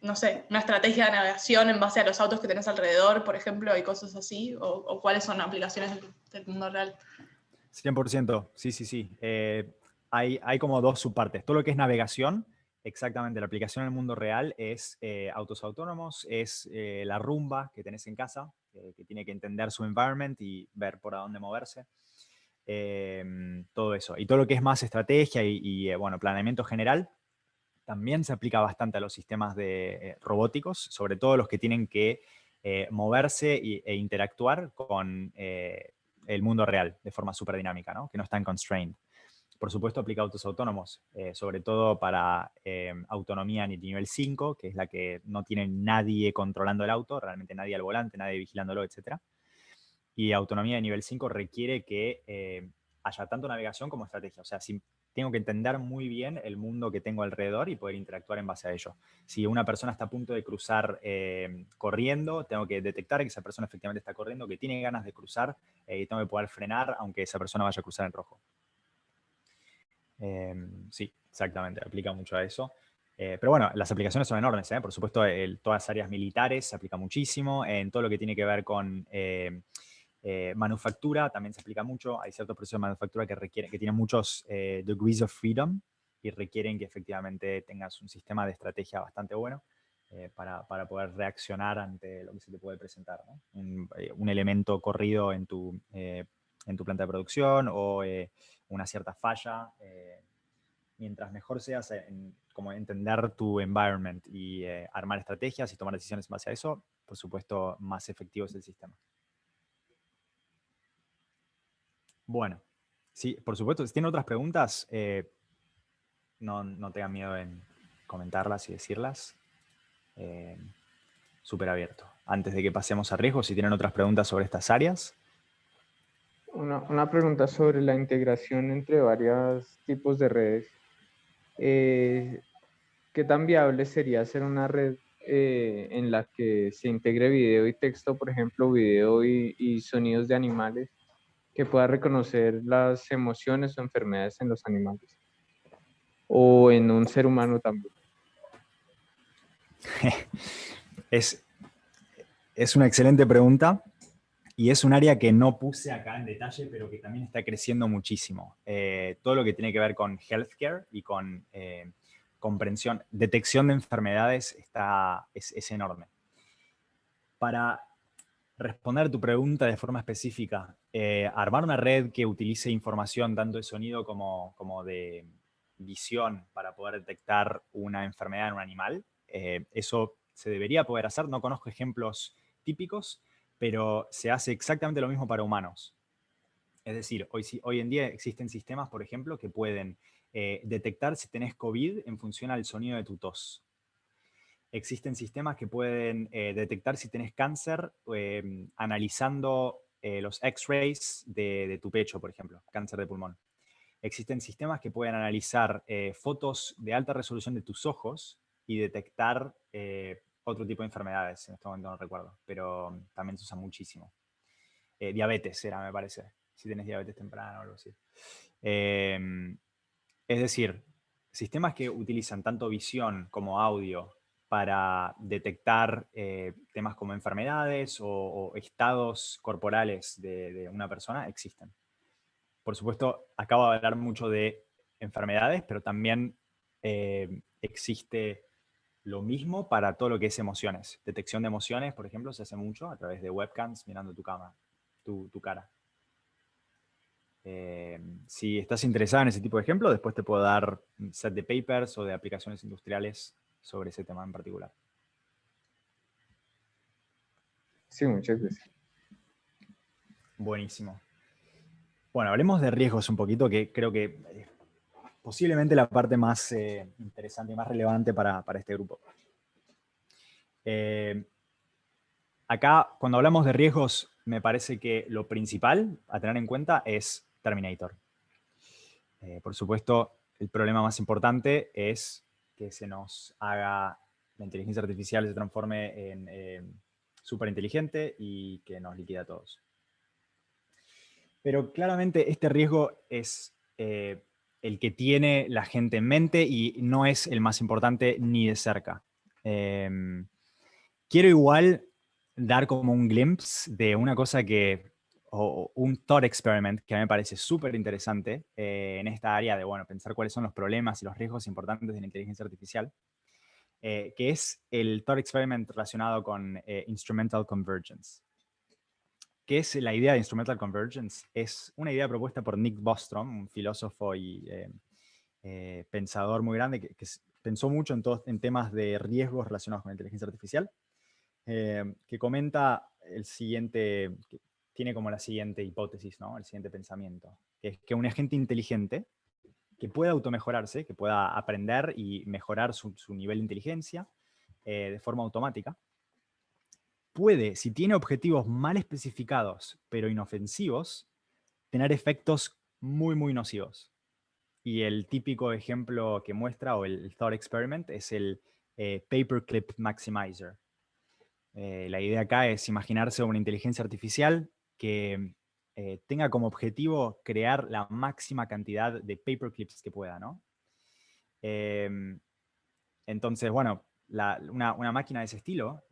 no sé, una estrategia de navegación en base a los autos que tenés alrededor, por ejemplo, y cosas así, o cuáles son aplicaciones del mundo real. 100%, sí. Hay como dos subpartes. Todo lo que es navegación, exactamente, la aplicación en el mundo real es autos autónomos, es la rumba que tenés en casa, que tiene que entender su environment y ver por a dónde moverse. Todo eso. Y todo lo que es más estrategia y bueno, planeamiento general, también se aplica bastante a los sistemas robóticos, sobre todo los que tienen que moverse e interactuar con el mundo real de forma súper dinámica, ¿no? Que no están constrained. Por supuesto, aplica autos autónomos, sobre todo para autonomía en el nivel 5, que es la que no tiene nadie controlando el auto, realmente nadie al volante, nadie vigilándolo, etc. Y autonomía de nivel 5 requiere que haya tanto navegación como estrategia. O sea, si tengo que entender muy bien el mundo que tengo alrededor y poder interactuar en base a ello. Si una persona está a punto de cruzar corriendo, tengo que detectar que esa persona efectivamente está corriendo, que tiene ganas de cruzar y tengo que poder frenar aunque esa persona vaya a cruzar en rojo. Sí, exactamente, aplica mucho a eso. Pero bueno, las aplicaciones son enormes, ¿eh? Por supuesto, todas las áreas militares se aplica muchísimo. En todo lo que tiene que ver con manufactura también se aplica mucho. Hay ciertos procesos de manufactura que tienen muchos degrees of freedom y requieren que efectivamente tengas un sistema de estrategia bastante bueno para poder reaccionar ante lo que se te puede presentar, ¿no? Un elemento corrido en tu planta de producción o una cierta falla. Mientras mejor seas en como entender tu environment y armar estrategias y tomar decisiones en base a eso, por supuesto, más efectivo es el sistema. Bueno, sí, por supuesto, si tienen otras preguntas, no tengan miedo en comentarlas y decirlas. Súper abierto. Antes de que pasemos a riesgos, si tienen otras preguntas sobre estas áreas. Una pregunta sobre la integración entre varios tipos de redes. ¿Qué tan viable sería hacer una red en la que se integre video y texto, por ejemplo, video y sonidos de animales, que pueda reconocer las emociones o enfermedades en los animales? ¿O en un ser humano también? Es una excelente pregunta y es un área que no puse acá en detalle, pero que también está creciendo muchísimo. Todo lo que tiene que ver con healthcare y con comprensión, detección de enfermedades es enorme. Para responder tu pregunta de forma específica, armar una red que utilice información tanto de sonido como de visión para poder detectar una enfermedad en un animal, eso se debería poder hacer. No conozco ejemplos típicos, pero se hace exactamente lo mismo para humanos. Es decir, hoy en día existen sistemas, por ejemplo, que pueden detectar si tenés COVID en función al sonido de tu tos. Existen sistemas que pueden detectar si tenés cáncer analizando los X-rays de tu pecho, por ejemplo, cáncer de pulmón. Existen sistemas que pueden analizar fotos de alta resolución de tus ojos y detectar otro tipo de enfermedades. En este momento no recuerdo, pero también se usa muchísimo. Diabetes era, me parece, si tenés diabetes temprana o algo así. Es decir, sistemas que utilizan tanto visión como audio para detectar temas como enfermedades o estados corporales de una persona existen. Por supuesto, acabo de hablar mucho de enfermedades, pero también existe lo mismo para todo lo que es emociones. Detección de emociones, por ejemplo, se hace mucho a través de webcams mirando tu cara. Si estás interesado en ese tipo de ejemplo, después te puedo dar un set de papers o de aplicaciones industriales sobre ese tema en particular. Sí, muchas gracias. Buenísimo. Bueno, hablemos de riesgos un poquito, que creo que posiblemente la parte más interesante y más relevante para este grupo. Acá, cuando hablamos de riesgos, me parece que lo principal a tener en cuenta es Terminator. Por supuesto, el problema más importante es que se nos haga la inteligencia artificial se transforme en súper inteligente y que nos liquida a todos. Pero claramente este riesgo es el que tiene la gente en mente y no es el más importante ni de cerca. Quiero igual dar como un glimpse de una cosa o un thought experiment que a mí me parece súper interesante en esta área de, bueno, pensar cuáles son los problemas y los riesgos importantes de la inteligencia artificial, que es el thought experiment relacionado con instrumental convergence. ¿Qué es la idea de instrumental convergence? Es una idea propuesta por Nick Bostrom, un filósofo y pensador muy grande que pensó mucho en temas de riesgos relacionados con la inteligencia artificial, que comenta el siguiente, que tiene como la siguiente hipótesis, ¿no? El siguiente pensamiento, que es que un agente inteligente que pueda automejorarse, que pueda aprender y mejorar su nivel de inteligencia de forma automática, puede, si tiene objetivos mal especificados pero inofensivos, tener efectos muy, muy nocivos. Y el típico ejemplo que muestra, o el thought experiment, es el paperclip maximizer. La idea acá es imaginarse una inteligencia artificial que tenga como objetivo crear la máxima cantidad de paperclips que pueda, ¿no? Entonces, bueno, una máquina de ese estilo,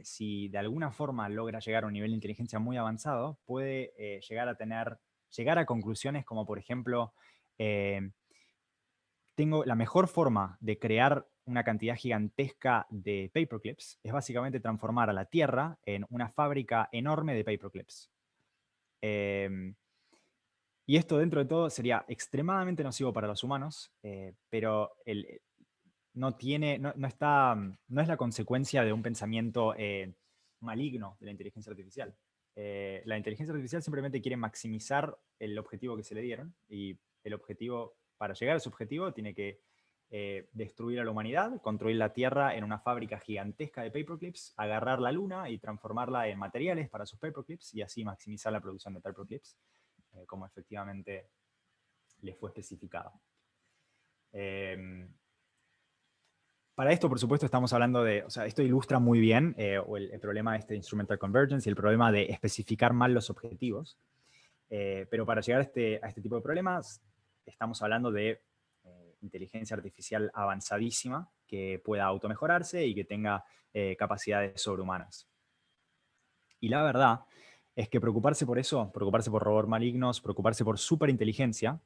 si de alguna forma logra llegar a un nivel de inteligencia muy avanzado, puede llegar a conclusiones como, por ejemplo, tengo la mejor forma de crear una cantidad gigantesca de paperclips es básicamente transformar a la Tierra en una fábrica enorme de paperclips. Y esto, dentro de todo, sería extremadamente nocivo para los humanos, pero no es la consecuencia de un pensamiento maligno de la inteligencia artificial. La inteligencia artificial simplemente quiere maximizar el objetivo que se le dieron, y el objetivo, para llegar a su objetivo, tiene que destruir a la humanidad, construir la Tierra en una fábrica gigantesca de paperclips, agarrar la Luna y transformarla en materiales para sus paperclips, y así maximizar la producción de paperclips, como efectivamente le fue especificado. Para esto, por supuesto, estamos hablando de, o sea, esto ilustra muy bien el problema de este instrumental convergence y el problema de especificar mal los objetivos. Pero para llegar a este tipo de problemas, estamos hablando de inteligencia artificial avanzadísima que pueda automejorarse y que tenga capacidades sobrehumanas. Y la verdad es que preocuparse por eso, preocuparse por robots malignos, preocuparse por superinteligencia,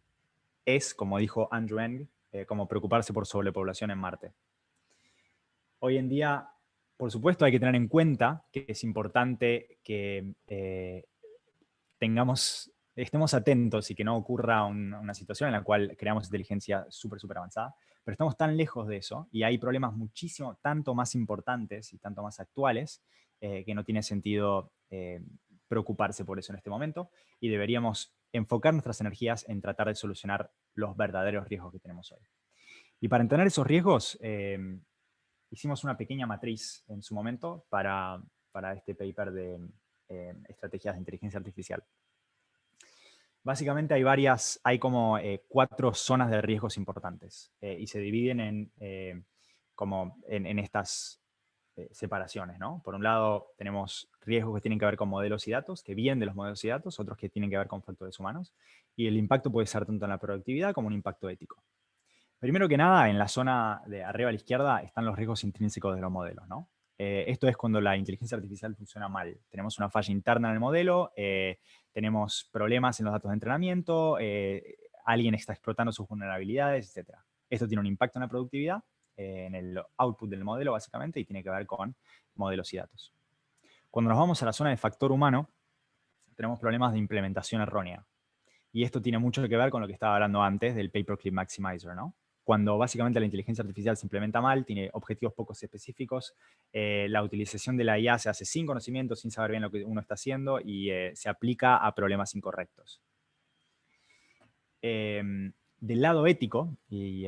es, como dijo Andrew Ng, como preocuparse por sobrepoblación en Marte. Hoy en día, por supuesto, hay que tener en cuenta que es importante que estemos atentos y que no ocurra una situación en la cual creamos inteligencia súper avanzada, pero estamos tan lejos de eso y hay problemas muchísimo, tanto más importantes y tanto más actuales, que no tiene sentido preocuparse por eso en este momento, y deberíamos enfocar nuestras energías en tratar de solucionar los verdaderos riesgos que tenemos hoy. Y para entender esos riesgos, hicimos una pequeña matriz en su momento para este paper de estrategias de inteligencia artificial. Básicamente hay como 4 zonas de riesgos importantes y se dividen en estas separaciones, ¿no? Por un lado tenemos riesgos que tienen que ver con modelos y datos, que vienen de los modelos y datos, otros que tienen que ver con factores humanos, y el impacto puede ser tanto en la productividad como un impacto ético. Primero que nada, en la zona de arriba a la izquierda están los riesgos intrínsecos de los modelos, ¿no? Esto es cuando la inteligencia artificial funciona mal. Tenemos una falla interna en el modelo, tenemos problemas en los datos de entrenamiento, alguien está explotando sus vulnerabilidades, etc. Esto tiene un impacto en la productividad, en el output del modelo básicamente, y tiene que ver con modelos y datos. Cuando nos vamos a la zona de factor humano, tenemos problemas de implementación errónea. Y esto tiene mucho que ver con lo que estaba hablando antes del paperclip maximizer, ¿no? Cuando básicamente la inteligencia artificial se implementa mal, tiene objetivos poco específicos, la utilización de la IA se hace sin conocimiento, sin saber bien lo que uno está haciendo, y se aplica a problemas incorrectos. Del lado ético, y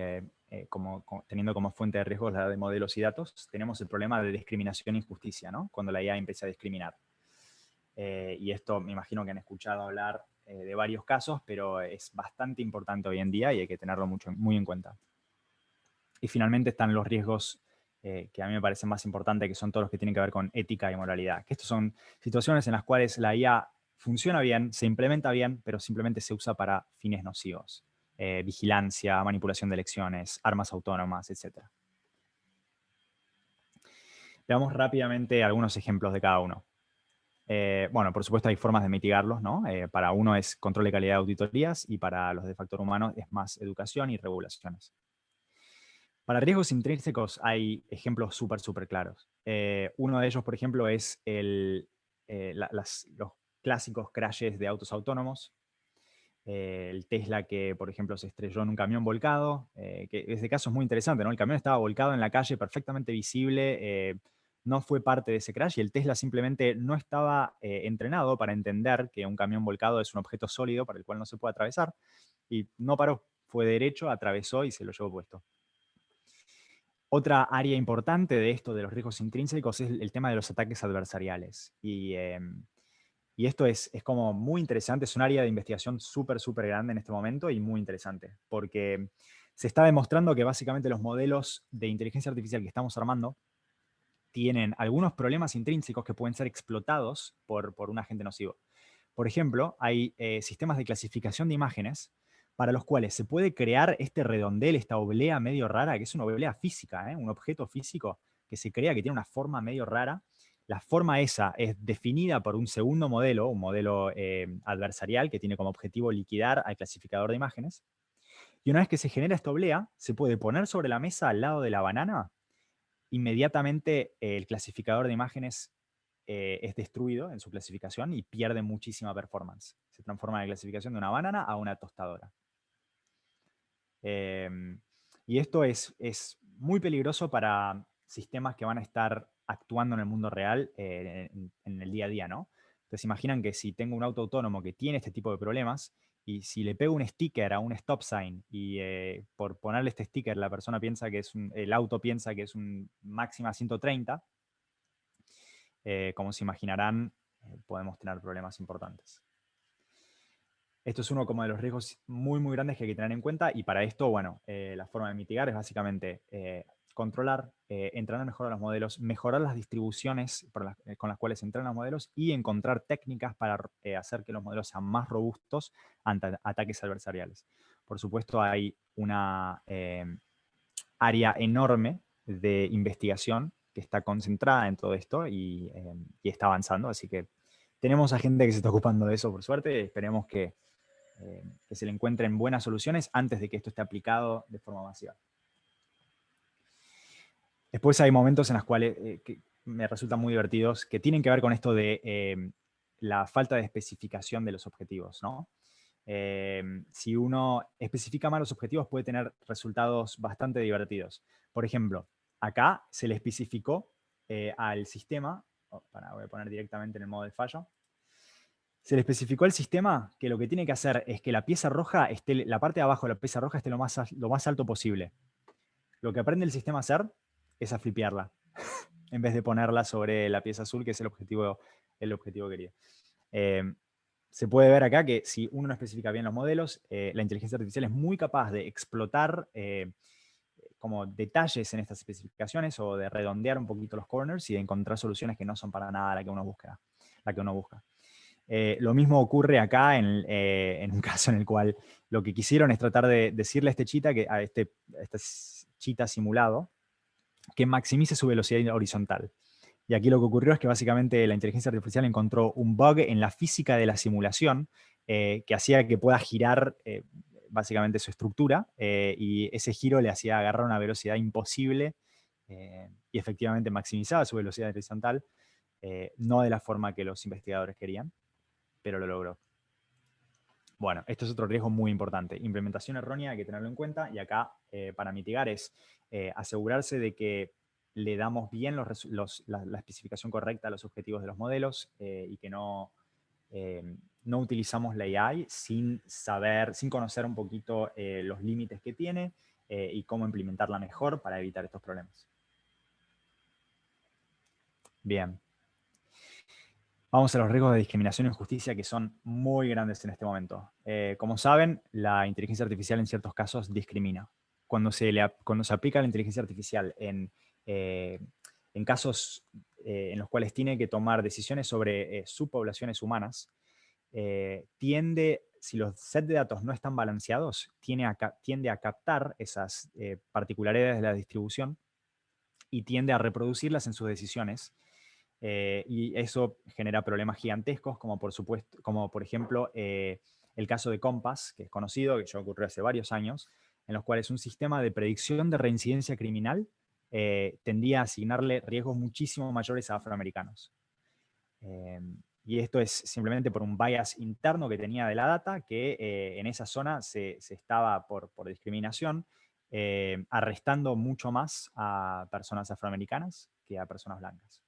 teniendo como fuente de riesgos la de modelos y datos, tenemos el problema de discriminación e injusticia, ¿no? Cuando la IA empieza a discriminar. Y esto me imagino que han escuchado hablar de varios casos, pero es bastante importante hoy en día y hay que tenerlo muy en cuenta. Y finalmente están los riesgos que a mí me parece más importante, que son todos los que tienen que ver con ética y moralidad. Que estas son situaciones en las cuales la IA funciona bien, se implementa bien, pero simplemente se usa para fines nocivos. Vigilancia, manipulación de elecciones, armas autónomas, etc. Veamos rápidamente algunos ejemplos de cada uno. Bueno, por supuesto hay formas de mitigarlos, ¿no? Para uno es control de calidad de auditorías y para los de factor humano es más educación y regulaciones. Para riesgos intrínsecos hay ejemplos súper claros. Uno de ellos, por ejemplo, es los clásicos crashes de autos autónomos. El Tesla que, por ejemplo, se estrelló en un camión volcado, que ese caso es muy interesante, ¿no? El camión estaba volcado en la calle, perfectamente visible, no fue parte de ese crash y el Tesla simplemente no estaba entrenado para entender que un camión volcado es un objeto sólido para el cual no se puede atravesar y no paró, fue derecho, atravesó y se lo llevó puesto. Otra área importante de esto, de los riesgos intrínsecos, es el tema de los ataques adversariales. Y esto es como muy interesante, es un área de investigación súper grande en este momento y muy interesante, porque se está demostrando que básicamente los modelos de inteligencia artificial que estamos armando tienen algunos problemas intrínsecos que pueden ser explotados por un agente nocivo. Por ejemplo, hay sistemas de clasificación de imágenes para los cuales se puede crear este redondel, esta oblea medio rara, que es una oblea física, un objeto físico que se crea que tiene una forma medio rara. La forma esa es definida por un segundo modelo, un modelo adversarial que tiene como objetivo liquidar al clasificador de imágenes. Y una vez que se genera esta oblea, se puede poner sobre la mesa al lado de la banana. Inmediatamente el clasificador de imágenes es destruido en su clasificación y pierde muchísima performance. Se transforma de clasificación de una banana a una tostadora. Y esto es muy peligroso para sistemas que van a estar actuando en el mundo real en el día a día, ¿no? Entonces imaginan que si tengo un auto autónomo que tiene este tipo de problemas y si le pego un sticker a un stop sign y por ponerle este sticker la persona piensa que es el auto piensa que es un máxima 130, como se imaginarán, podemos tener problemas importantes. Esto es uno como de los riesgos muy grandes que hay que tener en cuenta y para esto, bueno, la forma de mitigar es básicamente controlar, entrenar mejor a los modelos, mejorar las distribuciones con las cuales se entrenan los modelos y encontrar técnicas para hacer que los modelos sean más robustos ante ataques adversariales. Por supuesto, hay una área enorme de investigación que está concentrada en todo esto y está avanzando, así que tenemos a gente que se está ocupando de eso, por suerte, esperemos que se le encuentren buenas soluciones antes de que esto esté aplicado de forma masiva. Después hay momentos en los cuales que me resultan muy divertidos, que tienen que ver con esto de la falta de especificación de los objetivos, ¿no? Si uno especifica mal los objetivos puede tener resultados bastante divertidos. Por ejemplo, acá se le especificó al sistema, voy a poner directamente en el modo de fallo, se le especificó al sistema que lo que tiene que hacer es que la pieza roja la parte de abajo de la pieza roja esté lo más alto posible. Lo que aprende el sistema a hacer es a flipearla, en vez de ponerla sobre la pieza azul, que es el objetivo querido. Se puede ver acá que si uno no especifica bien los modelos, la inteligencia artificial es muy capaz de explotar como detalles en estas especificaciones o de redondear un poquito los corners y de encontrar soluciones que no son para nada la que uno busca. Lo mismo ocurre acá en un caso en el cual lo que quisieron es tratar de decirle a este chita simulado que maximice su velocidad horizontal. Y aquí lo que ocurrió es que básicamente la inteligencia artificial encontró un bug en la física de la simulación que hacía que pueda girar básicamente su estructura y ese giro le hacía agarrar una velocidad imposible y efectivamente maximizaba su velocidad horizontal, no de la forma que los investigadores querían, pero lo logró. Bueno, esto es otro riesgo muy importante. Implementación errónea, hay que tenerlo en cuenta. Y acá, para mitigar, es asegurarse de que le damos bien la especificación correcta a los objetivos de los modelos y que no utilizamos la AI sin conocer un poquito los límites que tiene y cómo implementarla mejor para evitar estos problemas. Bien. Vamos a los riesgos de discriminación e injusticia que son muy grandes en este momento. Como saben, la inteligencia artificial en ciertos casos discrimina. Cuando se aplica la inteligencia artificial en en casos en los cuales tiene que tomar decisiones sobre subpoblaciones humanas, si los sets de datos no están balanceados, tiende a captar esas particularidades de la distribución y tiende a reproducirlas en sus decisiones. Y eso genera problemas gigantescos, como por ejemplo el caso de Compass, que es conocido, que ya ocurrió hace varios años, en los cuales un sistema de predicción de reincidencia criminal tendía a asignarle riesgos muchísimo mayores a afroamericanos. Y esto es simplemente por un bias interno que tenía de la data, que en esa zona se estaba, por discriminación, arrestando mucho más a personas afroamericanas que a personas blancas.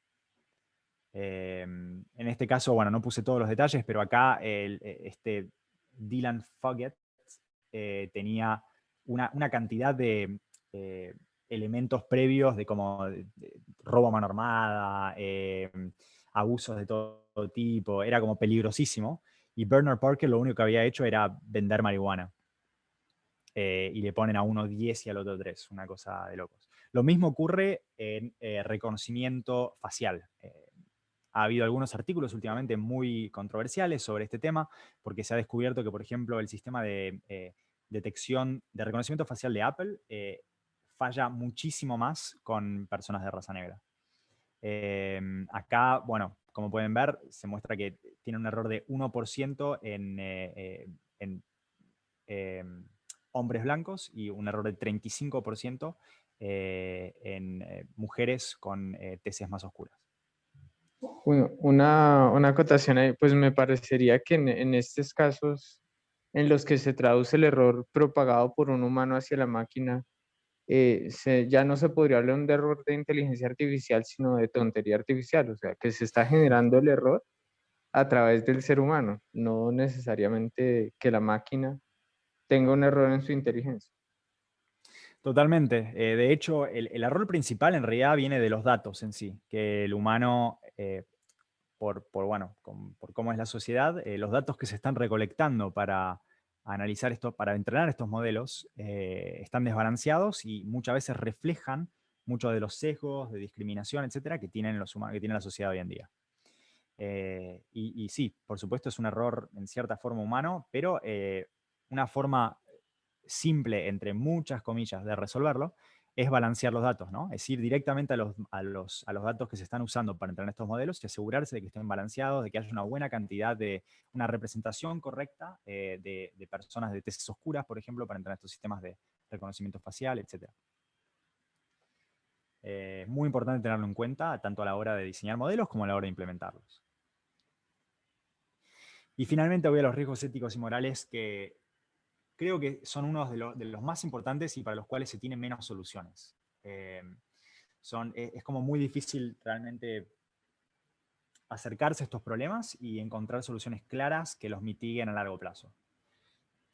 En este caso, bueno, no puse todos los detalles, pero acá este Dylan Foggett tenía una cantidad de elementos previos de como robo a mano armada, abusos de todo tipo, era como peligrosísimo. Y Bernard Parker lo único que había hecho era vender marihuana. Y le ponen a uno 10 y al otro 3, una cosa de locos. Lo mismo ocurre en reconocimiento facial. Ha habido algunos artículos últimamente muy controversiales sobre este tema, porque se ha descubierto que, por ejemplo, el sistema de detección de reconocimiento facial de Apple falla muchísimo más con personas de raza negra. Acá, bueno, como pueden ver, se muestra que tiene un error de 1% en hombres blancos y un error de 35% en mujeres con teces más oscuras. Bueno, una acotación ahí, pues me parecería que en estos casos en los que se traduce el error propagado por un humano hacia la máquina, ya no se podría hablar de error de inteligencia artificial, sino de tontería artificial, o sea, que se está generando el error a través del ser humano, no necesariamente que la máquina tenga un error en su inteligencia. Totalmente. De hecho, el error principal en realidad viene de los datos en sí, que el humano, por cómo es la sociedad, los datos que se están recolectando para analizar esto, para entrenar estos modelos, están desbalanceados y muchas veces reflejan muchos de los sesgos de discriminación, etcétera, que tienen que tiene la sociedad hoy en día. Y sí, por supuesto es un error en cierta forma humano, pero una forma simple, entre muchas comillas, de resolverlo, es balancear los datos, ¿no? Es ir directamente a los datos que se están usando para entrenar estos modelos y asegurarse de que estén balanceados, de que haya una buena cantidad una representación correcta de personas de teces oscuras, por ejemplo, para entrenar estos sistemas de reconocimiento facial, etc. Es muy importante tenerlo en cuenta, tanto a la hora de diseñar modelos como a la hora de implementarlos. Y finalmente voy a los riesgos éticos y morales que creo que son unos de los más importantes y para los cuales se tienen menos soluciones. Es como muy difícil realmente acercarse a estos problemas y encontrar soluciones claras que los mitiguen a largo plazo.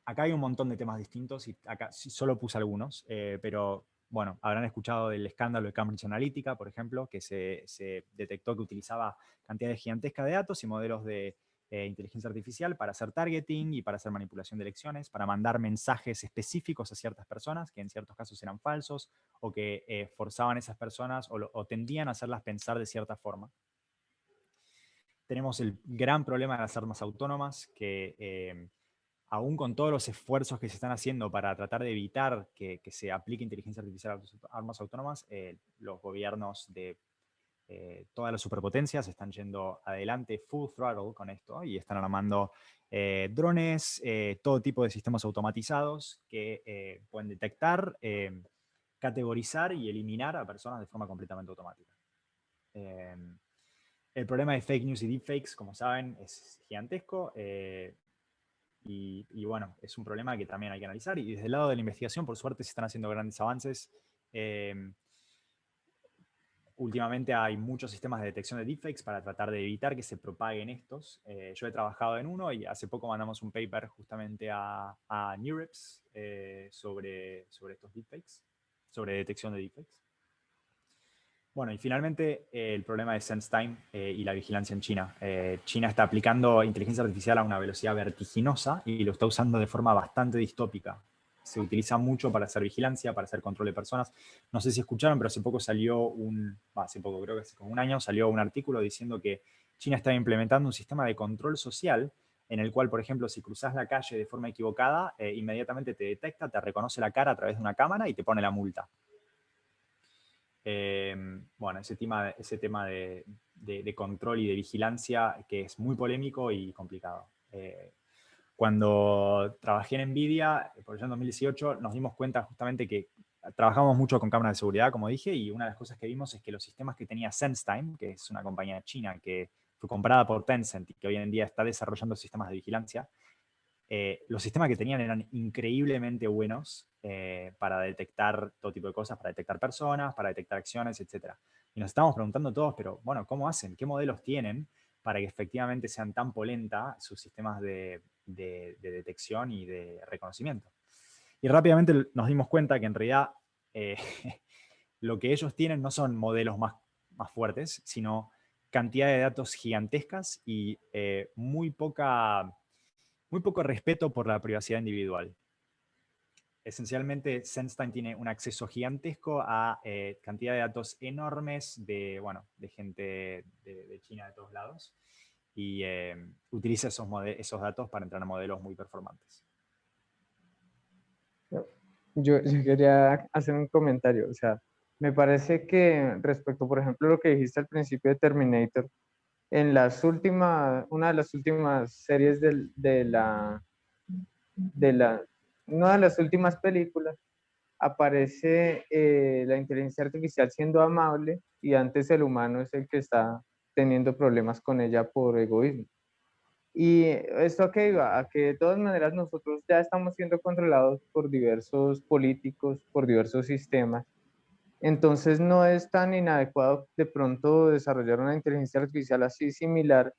Acá hay un montón de temas distintos y acá solo puse algunos, pero bueno, habrán escuchado del escándalo de Cambridge Analytica, por ejemplo, que se detectó que utilizaba cantidades gigantescas de datos y modelos de inteligencia artificial para hacer targeting y para hacer manipulación de elecciones, para mandar mensajes específicos a ciertas personas que en ciertos casos eran falsos o que forzaban a esas personas o tendían a hacerlas pensar de cierta forma. Tenemos el gran problema de las armas autónomas que aún con todos los esfuerzos que se están haciendo para tratar de evitar que se aplique inteligencia artificial a las armas autónomas, los gobiernos de todas las superpotencias están yendo adelante full throttle con esto y están armando drones, todo tipo de sistemas automatizados que pueden detectar, categorizar y eliminar a personas de forma completamente automática. El problema de fake news y deepfakes, como saben, es gigantesco. Y bueno, es un problema que también hay que analizar. Y desde el lado de la investigación, por suerte, se están haciendo grandes avances. Últimamente hay muchos sistemas de detección de deepfakes para tratar de evitar que se propaguen estos. Yo he trabajado en uno y hace poco mandamos un paper justamente a NeurIPS sobre estos deepfakes, sobre detección de deepfakes. Bueno, y finalmente el problema de SenseTime y la vigilancia en China. China está aplicando inteligencia artificial a una velocidad vertiginosa y lo está usando de forma bastante distópica se utiliza mucho para hacer vigilancia, para hacer control de personas. No sé si escucharon, pero hace poco salió hace poco, creo que hace como un año, salió un artículo diciendo que China está implementando un sistema de control social en el cual, por ejemplo, si cruzas la calle de forma equivocada, inmediatamente te detecta, te reconoce la cara a través de una cámara y te pone la multa. Bueno, ese tema de control y de vigilancia que es muy polémico y complicado. Cuando trabajé en NVIDIA, por allá en 2018, nos dimos cuenta justamente que trabajamos mucho con cámaras de seguridad, como dije, y una de las cosas que vimos es que los sistemas que tenía SenseTime, que es una compañía china que fue comprada por Tencent y que hoy en día está desarrollando sistemas de vigilancia, los sistemas que tenían eran increíblemente buenos para detectar todo tipo de cosas, para detectar personas, para detectar acciones, etc. Y nos estábamos preguntando todos, pero bueno, ¿cómo hacen? ¿Qué modelos tienen para que efectivamente sean tan polenta sus sistemas de detección y de reconocimiento? Y rápidamente nos dimos cuenta que en realidad lo que ellos tienen no son modelos más fuertes, sino cantidad de datos gigantescas y muy poco respeto por la privacidad individual. Esencialmente, SenseTime tiene un acceso gigantesco a cantidad de datos enormes de gente de China de todos lados y utiliza esos datos para entrenar modelos muy performantes. Yo quería hacer un comentario, o sea, me parece que respecto, por ejemplo, lo que dijiste al principio de Terminator, en una de las últimas series una de las últimas películas, aparece la inteligencia artificial siendo amable y antes el humano es el que está teniendo problemas con ella por egoísmo. ¿Y esto a qué iba? A que de todas maneras nosotros ya estamos siendo controlados por diversos políticos, por diversos sistemas. Entonces no es tan inadecuado de pronto desarrollar una inteligencia artificial así similar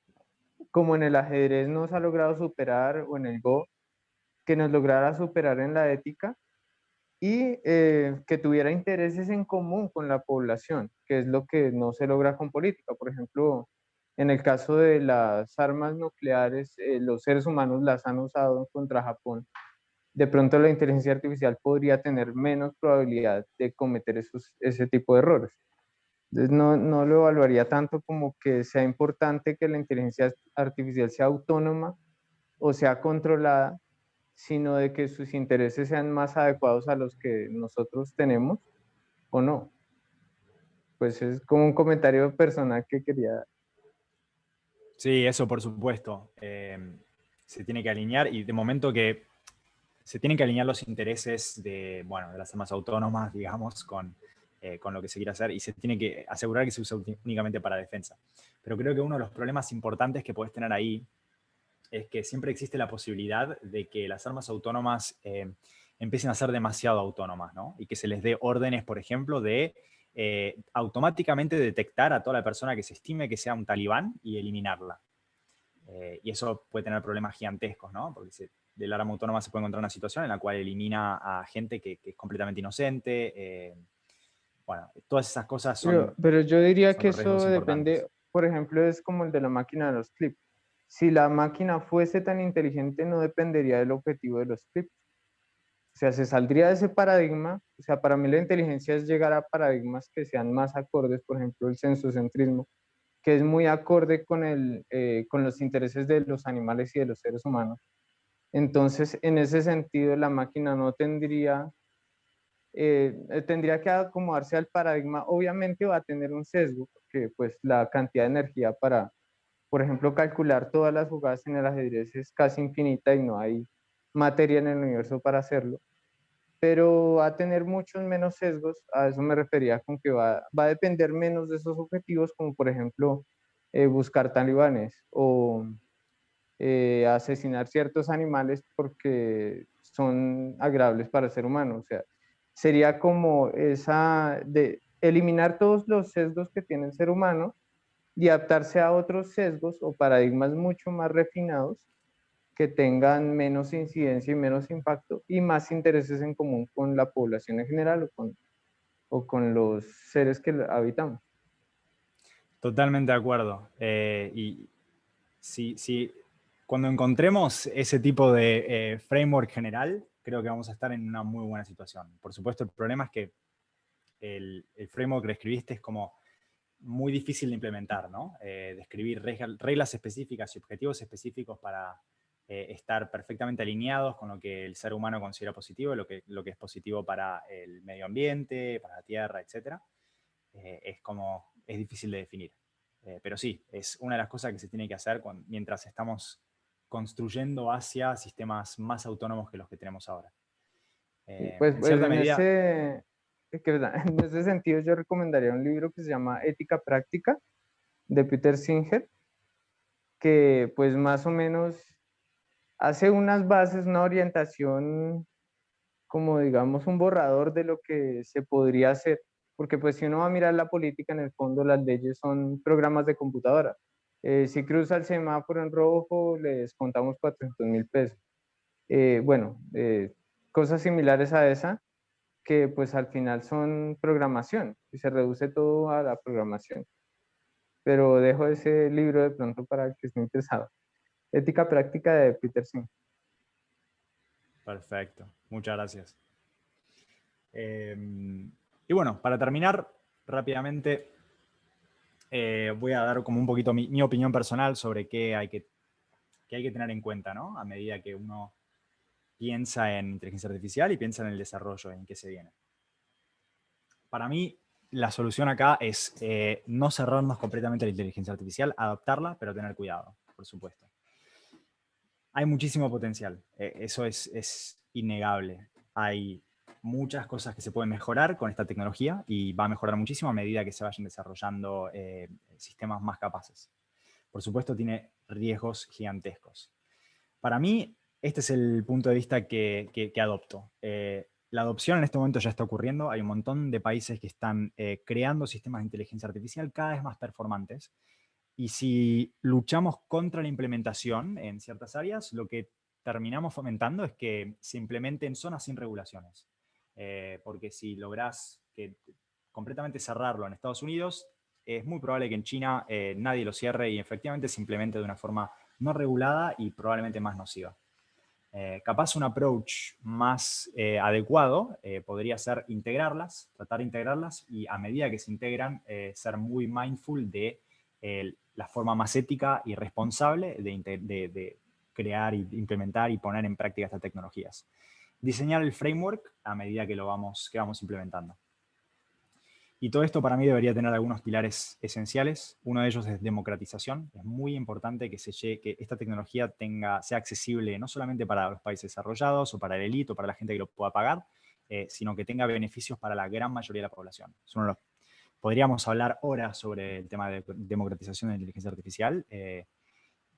como en el ajedrez nos ha logrado superar o en el Go, que nos lograra superar en la ética y que tuviera intereses en común con la población, que es lo que no se logra con política. Por ejemplo, en el caso de las armas nucleares, los seres humanos las han usado contra Japón. De pronto la inteligencia artificial podría tener menos probabilidad de cometer ese tipo de errores. Entonces no lo evaluaría tanto como que sea importante que la inteligencia artificial sea autónoma o sea controlada, sino de que sus intereses sean más adecuados a los que nosotros tenemos o no. Pues es como un comentario personal que quería dar. Sí, eso por supuesto. Se tiene que alinear y de momento que se tienen que alinear los intereses de las armas autónomas, digamos, con lo que se quiere hacer y se tiene que asegurar que se usa únicamente para defensa. Pero creo que uno de los problemas importantes que puedes tener ahí es que siempre existe la posibilidad de que las armas autónomas empiecen a ser demasiado autónomas, ¿no? Y que se les dé órdenes, por ejemplo, de automáticamente detectar a toda la persona que se estime que sea un talibán y eliminarla. Y eso puede tener problemas gigantescos, ¿no? Porque del arma autónoma se puede encontrar una situación en la cual elimina a gente que es completamente inocente. Todas esas cosas Pero yo diría son que eso riesgos importantes. depende, por ejemplo, es como el de la máquina de los clips. Si la máquina fuese tan inteligente, no dependería del objetivo de los clips. O sea, se saldría de ese paradigma. O sea, para mí la inteligencia es llegar a paradigmas que sean más acordes, por ejemplo, el sensocentrismo, que es muy acorde con los intereses de los animales y de los seres humanos. Entonces, en ese sentido, la máquina no tendría que acomodarse al paradigma. Obviamente va a tener un sesgo, porque pues la cantidad de energía para, por ejemplo, calcular todas las jugadas en el ajedrez es casi infinita y no hay materia en el universo para hacerlo, pero va a tener muchos menos sesgos. A eso me refería con que va a depender menos de esos objetivos, como por ejemplo buscar talibanes o asesinar ciertos animales porque son agradables para el ser humano. O sea, sería como esa de eliminar todos los sesgos que tiene el ser humano y adaptarse a otros sesgos o paradigmas mucho más refinados que tengan menos incidencia y menos impacto y más intereses en común con la población en general o con los seres que habitamos. Totalmente de acuerdo. Y si cuando encontremos ese tipo de framework general, creo que vamos a estar en una muy buena situación. Por supuesto, el problema es que el framework que escribiste es como muy difícil de implementar, ¿no? De escribir reglas específicas y objetivos específicos para estar perfectamente alineados con lo que el ser humano considera positivo, lo que es positivo para el medio ambiente, para la tierra, etc. Es difícil de definir. Pero sí, es una de las cosas que se tiene que hacer mientras estamos construyendo hacia sistemas más autónomos que los que tenemos ahora. Pues, en cierta medida... en ese sentido yo recomendaría un libro que se llama Ética Práctica, de Peter Singer, que pues más o menos hace unas bases, una orientación, como digamos un borrador de lo que se podría hacer, porque pues si uno va a mirar la política, en el fondo las leyes son programas de computadora. Si cruza el semáforo en rojo, le descontamos 400.000 pesos. Bueno, cosas similares a esa, que pues al final son programación, y se reduce todo a la programación. Pero dejo ese libro de pronto para el que esté interesado. Ética Práctica, de Peter Singer. Perfecto, muchas gracias. Y bueno, para terminar rápidamente, voy a dar como un poquito mi opinión personal sobre qué hay que tener en cuenta, ¿no? A medida que uno piensa en inteligencia artificial y piensa en el desarrollo, en qué se viene. Para mí, la solución acá es no cerrarnos completamente a la inteligencia artificial, adaptarla, pero tener cuidado, por supuesto. Hay muchísimo potencial, eso es innegable. Hay muchas cosas que se pueden mejorar con esta tecnología y va a mejorar muchísimo a medida que se vayan desarrollando sistemas más capaces. Por supuesto, tiene riesgos gigantescos. Para mí, este es el punto de vista que adopto. La adopción en este momento ya está ocurriendo. Hay un montón de países que están creando sistemas de inteligencia artificial cada vez más performantes. Y si luchamos contra la implementación en ciertas áreas, lo que terminamos fomentando es que se implemente en zonas sin regulaciones. Porque si lográs completamente cerrarlo en Estados Unidos, es muy probable que en China nadie lo cierre y efectivamente se implemente de una forma no regulada y probablemente más nociva. Capaz un approach más adecuado podría ser integrarlas, tratar de integrarlas y a medida que se integran ser muy mindful de la forma más ética y responsable de crear, implementar y poner en práctica estas tecnologías. Diseñar el framework a medida que vamos implementando. Y todo esto para mí debería tener algunos pilares esenciales. Uno de ellos es democratización. Es muy importante que esta tecnología sea accesible no solamente para los países desarrollados o para el élite o para la gente que lo pueda pagar, sino que tenga beneficios para la gran mayoría de la población. Podríamos hablar horas sobre el tema de democratización de la inteligencia artificial,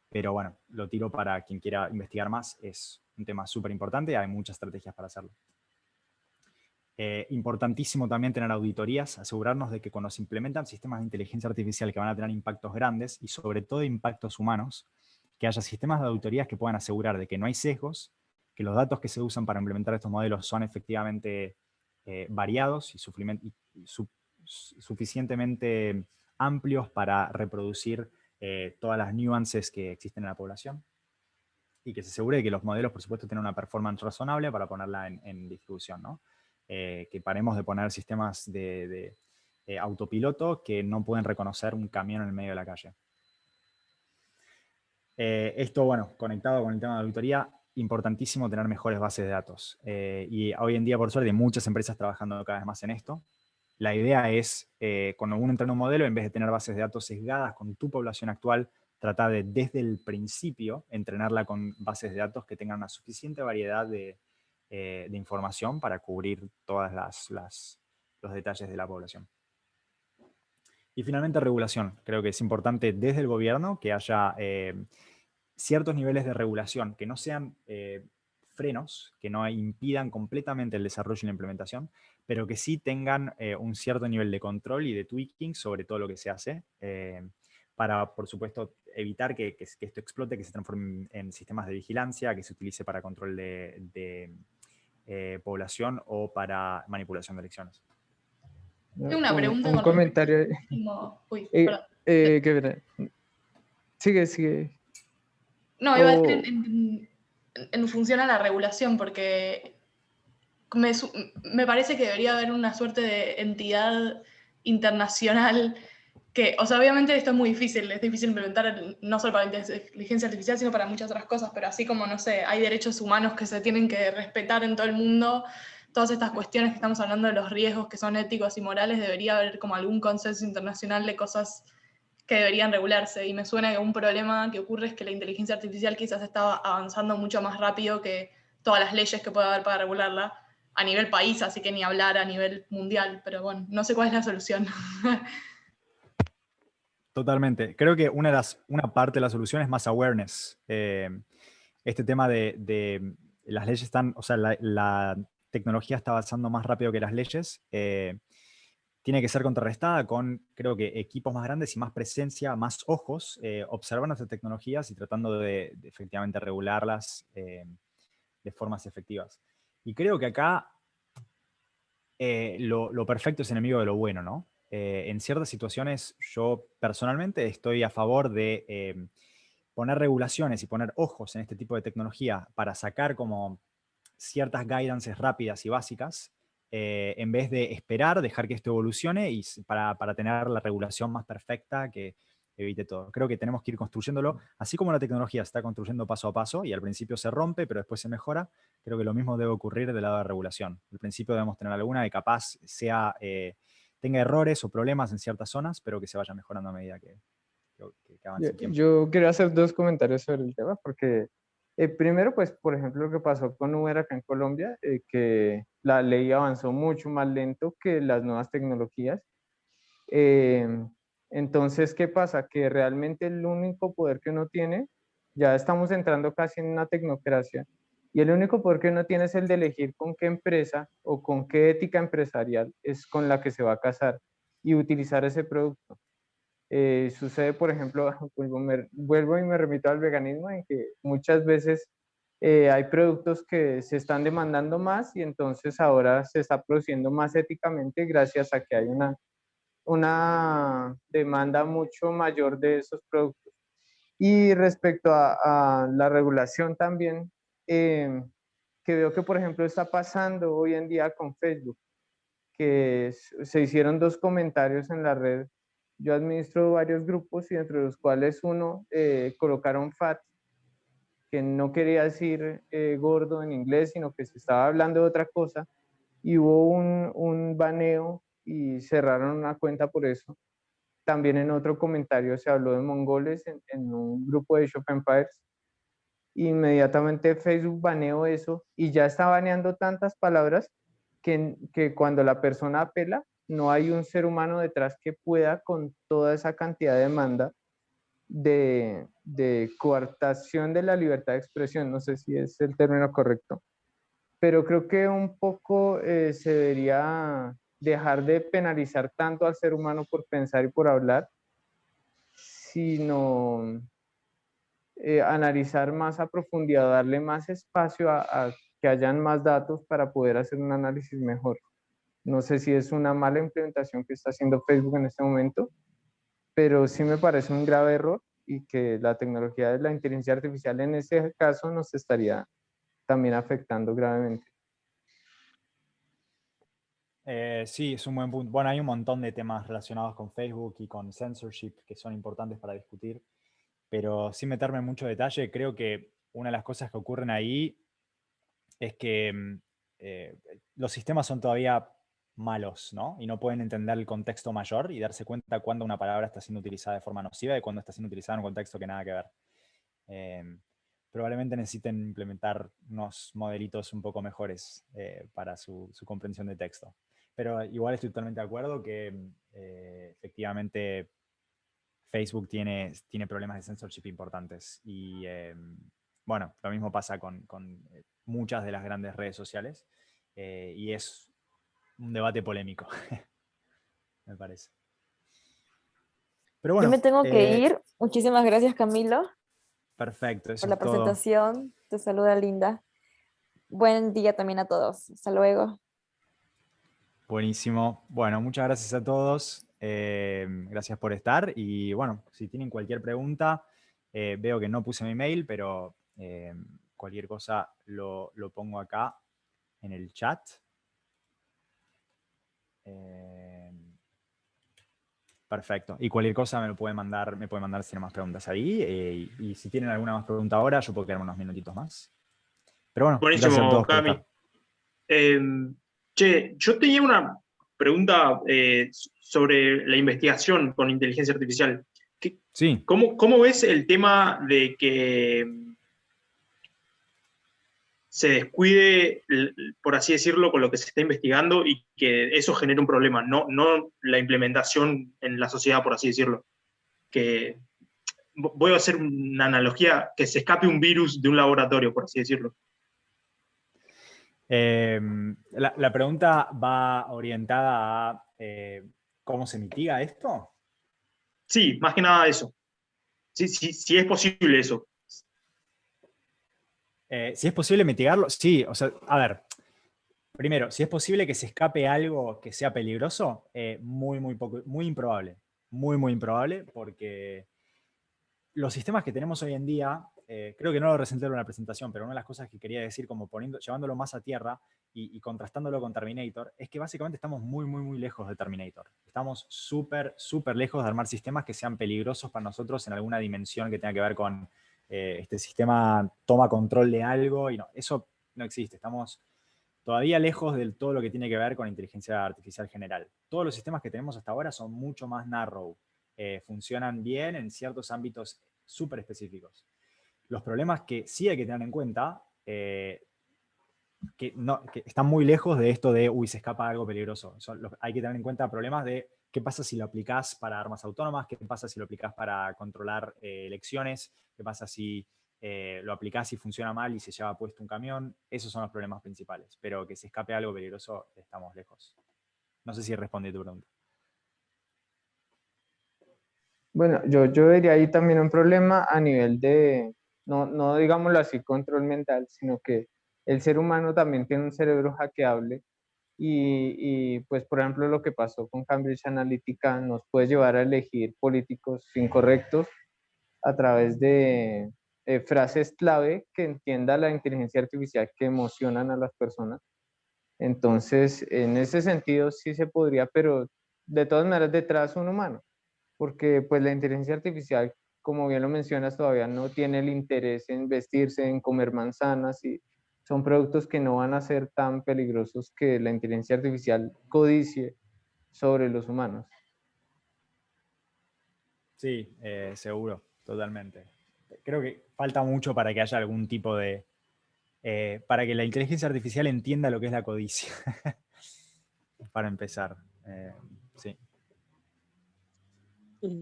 pero bueno, lo tiro para quien quiera investigar más. Es un tema súper importante, hay muchas estrategias para hacerlo. Importantísimo también tener auditorías, asegurarnos de que cuando se implementan sistemas de inteligencia artificial que van a tener impactos grandes y sobre todo impactos humanos, que haya sistemas de auditorías que puedan asegurar de que no hay sesgos, que los datos que se usan para implementar estos modelos son efectivamente variados y suficientemente amplios para reproducir todas las nuances que existen en la población y que se asegure de que los modelos, por supuesto, tengan una performance razonable para ponerla en distribución, ¿no? Que paremos de poner sistemas de autopiloto que no pueden reconocer un camión en el medio de la calle. Esto, bueno, conectado con el tema de auditoría, importantísimo tener mejores bases de datos. Y hoy en día, por suerte, hay muchas empresas trabajando cada vez más en esto. La idea es, cuando uno entra en un modelo, en vez de tener bases de datos sesgadas con tu población actual, tratar de, desde el principio, entrenarla con bases de datos que tengan una suficiente variedad de información para cubrir todos los detalles de la población. Y finalmente, regulación. Creo que es importante desde el gobierno que haya ciertos niveles de regulación que no sean frenos, que no impidan completamente el desarrollo y la implementación, pero que sí tengan un cierto nivel de control y de tweaking sobre todo lo que se hace, para, por supuesto, evitar que esto explote, que se transforme en sistemas de vigilancia, que se utilice para control de población o para manipulación de elecciones. Tengo una pregunta. Un comentario. Uy, perdón. Sigue. No, iba a decir en función a la regulación, porque me parece que debería haber una suerte de entidad internacional que, o sea, obviamente esto es difícil implementar no solo para la inteligencia artificial, sino para muchas otras cosas, pero así como, no sé, hay derechos humanos que se tienen que respetar en todo el mundo, todas estas cuestiones que estamos hablando de los riesgos que son éticos y morales, debería haber como algún consenso internacional de cosas que deberían regularse. Y me suena que un problema que ocurre es que la inteligencia artificial quizás está avanzando mucho más rápido que todas las leyes que pueda haber para regularla a nivel país, así que ni hablar a nivel mundial, pero bueno, no sé cuál es la solución. Totalmente. Creo que una parte de la solución es más awareness. Este tema de las leyes están, o sea, la tecnología está avanzando más rápido que las leyes. Tiene que ser contrarrestada con, creo que, equipos más grandes y más presencia, más ojos, observando estas tecnologías y tratando de efectivamente regularlas de formas efectivas. Y creo que acá lo perfecto es enemigo de lo bueno, ¿no? En ciertas situaciones yo personalmente estoy a favor de poner regulaciones y poner ojos en este tipo de tecnología para sacar como ciertas guidances rápidas y básicas, en vez de esperar, dejar que esto evolucione y para tener la regulación más perfecta que evite todo. Creo que tenemos que ir construyéndolo, así como la tecnología se está construyendo paso a paso y al principio se rompe, pero después se mejora. Creo que lo mismo debe ocurrir del lado de regulación. Al principio debemos tener alguna que capaz tenga errores o problemas en ciertas zonas, pero que se vaya mejorando a medida que avance el tiempo. Yo quiero hacer dos comentarios sobre el tema, porque primero, pues, por ejemplo, lo que pasó con Uber acá en Colombia, que la ley avanzó mucho más lento que las nuevas tecnologías. Eh, entonces, ¿qué pasa? Que realmente el único poder que uno tiene, ya estamos entrando casi en una tecnocracia, y el único poder que uno tiene es el de elegir con qué empresa o con qué ética empresarial es con la que se va a casar y utilizar ese producto. Sucede, por ejemplo, vuelvo y me remito al veganismo, en que muchas veces hay productos que se están demandando más y entonces ahora se está produciendo más éticamente gracias a que hay una demanda mucho mayor de esos productos. Y respecto a la regulación también, que veo que, por ejemplo, está pasando hoy en día con Facebook, que se hicieron dos comentarios en la red. Yo administro varios grupos y entre los cuales uno colocaron fat, que no quería decir gordo en inglés, sino que se estaba hablando de otra cosa, y hubo un baneo y cerraron una cuenta por eso. También en otro comentario se habló de mongoles en un grupo de Shop Empires. Inmediatamente Facebook baneó eso y ya está baneando tantas palabras que cuando la persona apela, no hay un ser humano detrás que pueda con toda esa cantidad de demanda de coartación de la libertad de expresión. No sé si es el término correcto, pero creo que un poco se debería dejar de penalizar tanto al ser humano por pensar y por hablar, sino analizar más a profundidad, darle más espacio a que hayan más datos para poder hacer un análisis mejor. No sé si es una mala implementación que está haciendo Facebook en este momento, pero sí me parece un grave error y que la tecnología de la inteligencia artificial en ese caso nos estaría también afectando gravemente. Sí, es un buen punto. Bueno, hay un montón de temas relacionados con Facebook y con censorship que son importantes para discutir, pero sin meterme en mucho detalle, creo que una de las cosas que ocurren ahí es que los sistemas son todavía malos, ¿no? Y no pueden entender el contexto mayor y darse cuenta cuando una palabra está siendo utilizada de forma nociva y cuando está siendo utilizada en un contexto que nada que ver. Probablemente necesiten implementar unos modelitos un poco mejores para su comprensión de texto. Pero igual estoy totalmente de acuerdo que efectivamente Facebook tiene problemas de censorship importantes. Y bueno, lo mismo pasa con muchas de las grandes redes sociales. Y es un debate polémico, me parece. Pero Yo bueno. me tengo que ir. Muchísimas gracias, Camilo, Perfecto, eso por la es todo. presentación. Te saluda Linda. Buen día también a todos. Hasta luego. Buenísimo. Bueno, muchas gracias a todos. Gracias por estar. Y bueno, si tienen cualquier pregunta, veo que no puse mi mail, pero cualquier cosa lo pongo acá en el chat. Perfecto. Y cualquier cosa me pueden mandar si tienen más preguntas ahí. Y si tienen alguna más pregunta ahora, yo puedo quedarme unos minutitos más. Pero bueno, gracias a Buenísimo, todos por Cami. estar. Yo tenía una pregunta sobre la investigación con inteligencia artificial. Sí. ¿Cómo ves el tema de que se descuide, por así decirlo, con lo que se está investigando y que eso genere un problema, no la implementación en la sociedad, por así decirlo? Que voy a hacer una analogía, que se escape un virus de un laboratorio, por así decirlo. La pregunta va orientada a cómo se mitiga esto. Sí, más que nada eso. Sí, es posible eso. Si es posible mitigarlo, sí. O sea, a ver, primero, si es posible que se escape algo que sea peligroso, muy improbable. Muy improbable, porque los sistemas que tenemos hoy en día, creo que no lo presenté en una presentación, pero una de las cosas que quería decir, como llevándolo más a tierra y contrastándolo con Terminator, es que básicamente estamos muy lejos de Terminator. Estamos súper lejos de armar sistemas que sean peligrosos para nosotros en alguna dimensión que tenga que ver con este sistema toma control de algo, y no, eso no existe. Estamos todavía lejos de todo lo que tiene que ver con inteligencia artificial general. Todos los sistemas que tenemos hasta ahora son mucho más narrow. Funcionan bien en ciertos ámbitos súper específicos. Los problemas que sí hay que tener en cuenta, que están muy lejos de esto de, se escapa algo peligroso. Hay que tener en cuenta problemas de qué pasa si lo aplicás para armas autónomas, qué pasa si lo aplicás para controlar elecciones, qué pasa si lo aplicás y funciona mal y se lleva puesto un camión. Esos son los problemas principales. Pero que se escape algo peligroso, estamos lejos. No sé si respondí tu pregunta. Bueno, yo vería ahí también un problema a nivel de, no digámoslo así, control mental, sino que el ser humano también tiene un cerebro hackeable y pues por ejemplo lo que pasó con Cambridge Analytica nos puede llevar a elegir políticos incorrectos a través de frases clave que entienda la inteligencia artificial que emocionan a las personas. Entonces, en ese sentido sí se podría, pero de todas maneras detrás un humano, porque pues la inteligencia artificial, como bien lo mencionas, todavía no tiene el interés en vestirse, en comer manzanas, y son productos que no van a ser tan peligrosos que la inteligencia artificial codicie sobre los humanos. Sí, seguro, totalmente. Creo que falta mucho para que haya algún tipo de... para que la inteligencia artificial entienda lo que es la codicia. Para empezar, sí.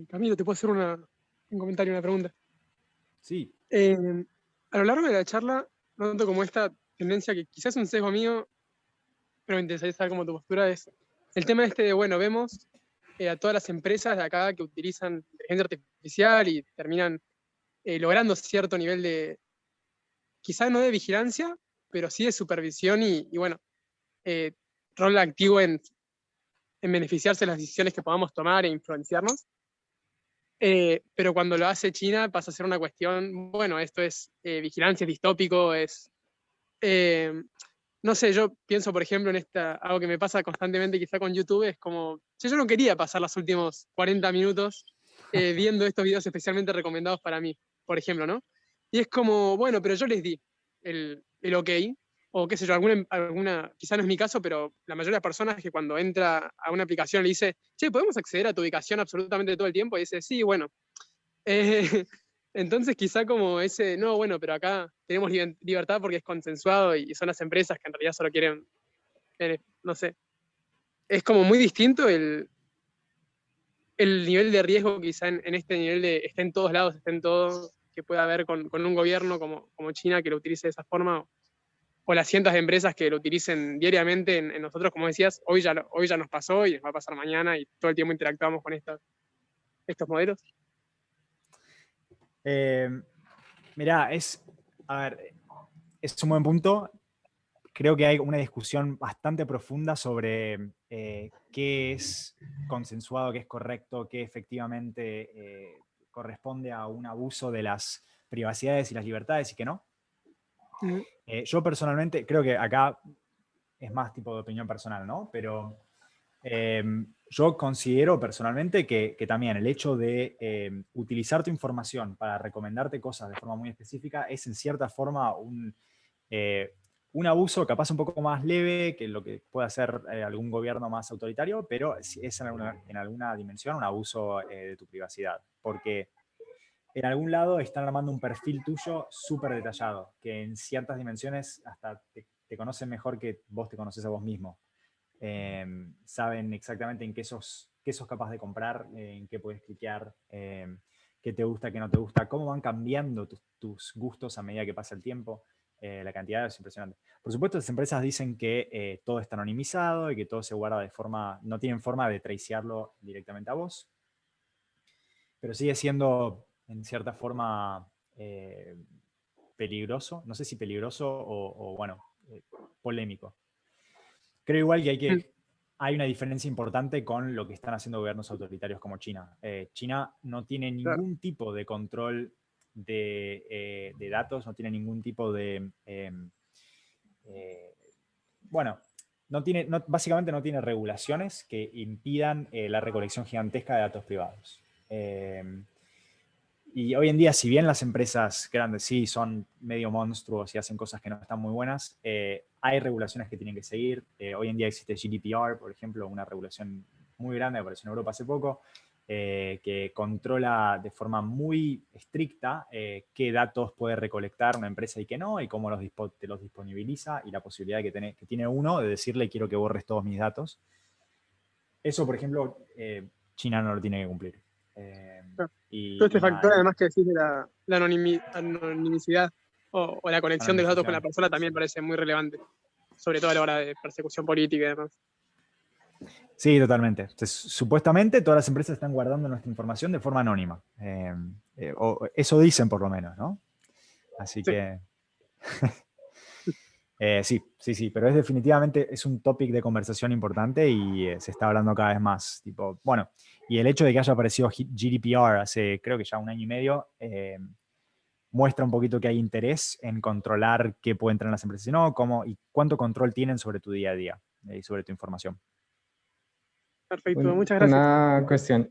Camilo, ¿te puedo hacer un comentario, una pregunta? Sí. A lo largo de la charla, noto como esta tendencia que quizás es un sesgo mío, pero me interesaría saber cómo tu postura es. El tema este de, bueno, vemos a todas las empresas de acá que utilizan inteligencia artificial y terminan logrando cierto nivel de, quizás no de vigilancia, pero sí de supervisión y bueno, rol activo en beneficiarse de las decisiones que podamos tomar e influenciarnos. Pero cuando lo hace China pasa a ser una cuestión, bueno, esto es vigilancia, es distópico, es... no sé, yo pienso, por ejemplo, en algo que me pasa constantemente quizá con YouTube, es como, si yo no quería pasar los últimos 40 minutos viendo estos videos especialmente recomendados para mí, por ejemplo, ¿no? Y es como, bueno, pero yo les di el ok, o qué sé yo, quizá no es mi caso, pero la mayoría de las personas que cuando entra a una aplicación le dice, che, ¿podemos acceder a tu ubicación absolutamente todo el tiempo? Y dice, sí, bueno. Entonces quizá como ese, no, bueno, pero acá tenemos libertad porque es consensuado y son las empresas que en realidad solo quieren, no sé. Es como muy distinto el nivel de riesgo quizá en este nivel de está en todos lados, está en todo, que pueda haber con un gobierno como China que lo utilice de esa forma, o las cientos de empresas que lo utilicen diariamente en nosotros, como decías, hoy ya nos pasó y nos va a pasar mañana y todo el tiempo interactuamos con estos modelos. Mirá, a ver, es un buen punto. Creo que hay una discusión bastante profunda sobre qué es consensuado, qué es correcto, qué efectivamente corresponde a un abuso de las privacidades y las libertades y qué no. Yo personalmente creo que acá es más tipo de opinión personal, ¿no? Pero yo considero personalmente que también el hecho de utilizar tu información para recomendarte cosas de forma muy específica es en cierta forma un abuso capaz un poco más leve que lo que puede hacer algún gobierno más autoritario, pero es en alguna dimensión un abuso de tu privacidad. Porque en algún lado están armando un perfil tuyo súper detallado, que en ciertas dimensiones hasta te conocen mejor que vos te conoces a vos mismo. Saben exactamente en qué sos capaz de comprar, en qué puedes cliquear, qué te gusta, qué no te gusta, cómo van cambiando tus gustos a medida que pasa el tiempo. La cantidad es impresionante. Por supuesto, las empresas dicen que todo está anonimizado y que todo se guarda de forma, no tienen forma de tracearlo directamente a vos, pero sigue siendo en cierta forma peligroso, no sé si peligroso o bueno, polémico. Creo igual que hay una diferencia importante con lo que están haciendo gobiernos autoritarios como China. China no tiene ningún tipo de control de datos, no tiene ningún tipo de... bueno, básicamente no tiene regulaciones que impidan la recolección gigantesca de datos privados. Y hoy en día, si bien las empresas grandes sí son medio monstruos y hacen cosas que no están muy buenas, hay regulaciones que tienen que seguir. Hoy en día existe GDPR, por ejemplo, una regulación muy grande que apareció en Europa hace poco, que controla de forma muy estricta qué datos puede recolectar una empresa y qué no, y cómo te los disponibiliza, y la posibilidad que tiene uno de decirle quiero que borres todos mis datos. Eso, por ejemplo, China no lo tiene que cumplir. Todo este factor, nada, además que decís de la anonimicidad o la conexión de los datos con la persona, también parece muy relevante, sobre todo a la hora de persecución política y demás. Sí, totalmente. Entonces, supuestamente todas las empresas están guardando nuestra información de forma anónima. O eso dicen por lo menos, ¿no? Así Sí. que... sí, pero definitivamente es un topic de conversación importante y se está hablando cada vez más. Tipo, bueno, y el hecho de que haya aparecido GDPR hace creo que ya 1 año y medio muestra un poquito que hay interés en controlar qué puede entrar en las empresas y no, cómo y cuánto control tienen sobre tu día a día y sobre tu información. Perfecto, muchas gracias. Una cuestión.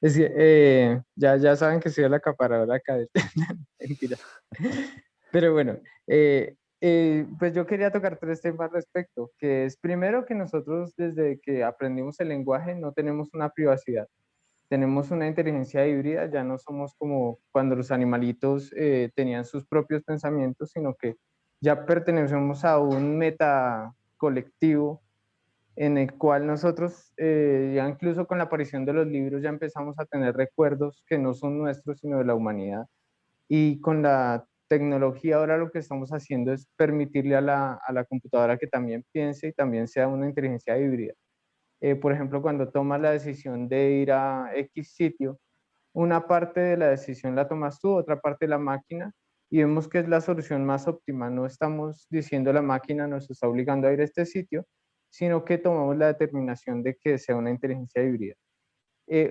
Es que ya saben que soy el acaparador acá. Mentira. Pero bueno, pues yo quería tocar 3 temas al respecto, que es primero que nosotros desde que aprendimos el lenguaje no tenemos una privacidad, tenemos una inteligencia híbrida, ya no somos como cuando los animalitos tenían sus propios pensamientos, sino que ya pertenecemos a un meta colectivo en el cual nosotros, ya incluso con la aparición de los libros, ya empezamos a tener recuerdos que no son nuestros, sino de la humanidad. Y con la tecnología ahora lo que estamos haciendo es permitirle a la computadora que también piense y también sea una inteligencia híbrida. Por ejemplo, cuando tomas la decisión de ir a X sitio, una parte de la decisión la tomas tú, otra parte la máquina, y vemos que es la solución más óptima. No estamos diciendo la máquina nos está obligando a ir a este sitio, sino que tomamos la determinación de que sea una inteligencia híbrida.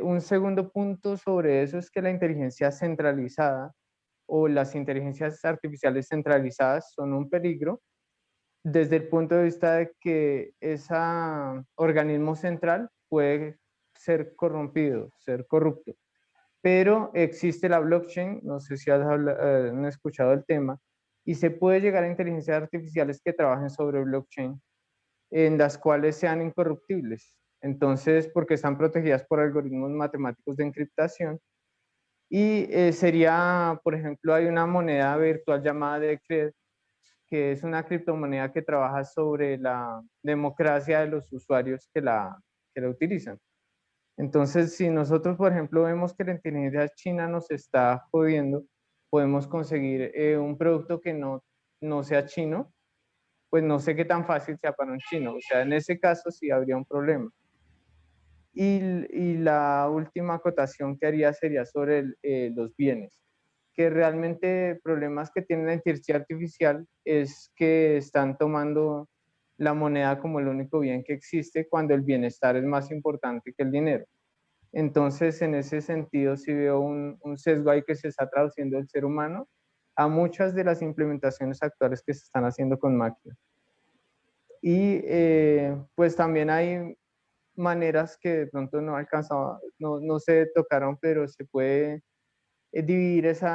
Un segundo punto sobre eso es que la inteligencia centralizada o las inteligencias artificiales centralizadas son un peligro desde el punto de vista de que ese organismo central puede ser corrompido, ser corrupto. Pero existe la blockchain, no sé si han escuchado el tema, y se puede llegar a inteligencias artificiales que trabajen sobre blockchain, en las cuales sean incorruptibles. Entonces, porque están protegidas por algoritmos matemáticos de encriptación. Y sería, por ejemplo, hay una moneda virtual llamada Decred, que es una criptomoneda que trabaja sobre la democracia de los usuarios que la utilizan. Entonces, si nosotros, por ejemplo, vemos que la inteligencia china nos está jodiendo, podemos conseguir un producto que no sea chino, pues no sé qué tan fácil sea para un chino. O sea, en ese caso sí habría un problema. Y la última acotación que haría sería sobre los bienes, que realmente problemas que tiene la inteligencia artificial es que están tomando la moneda como el único bien que existe cuando el bienestar es más importante que el dinero. Entonces, en ese sentido, sí veo un sesgo ahí que se está traduciendo del ser humano a muchas de las implementaciones actuales que se están haciendo con máquinas. Y pues también hay maneras que de pronto no alcanzaba, no se tocaron, pero se puede dividir ese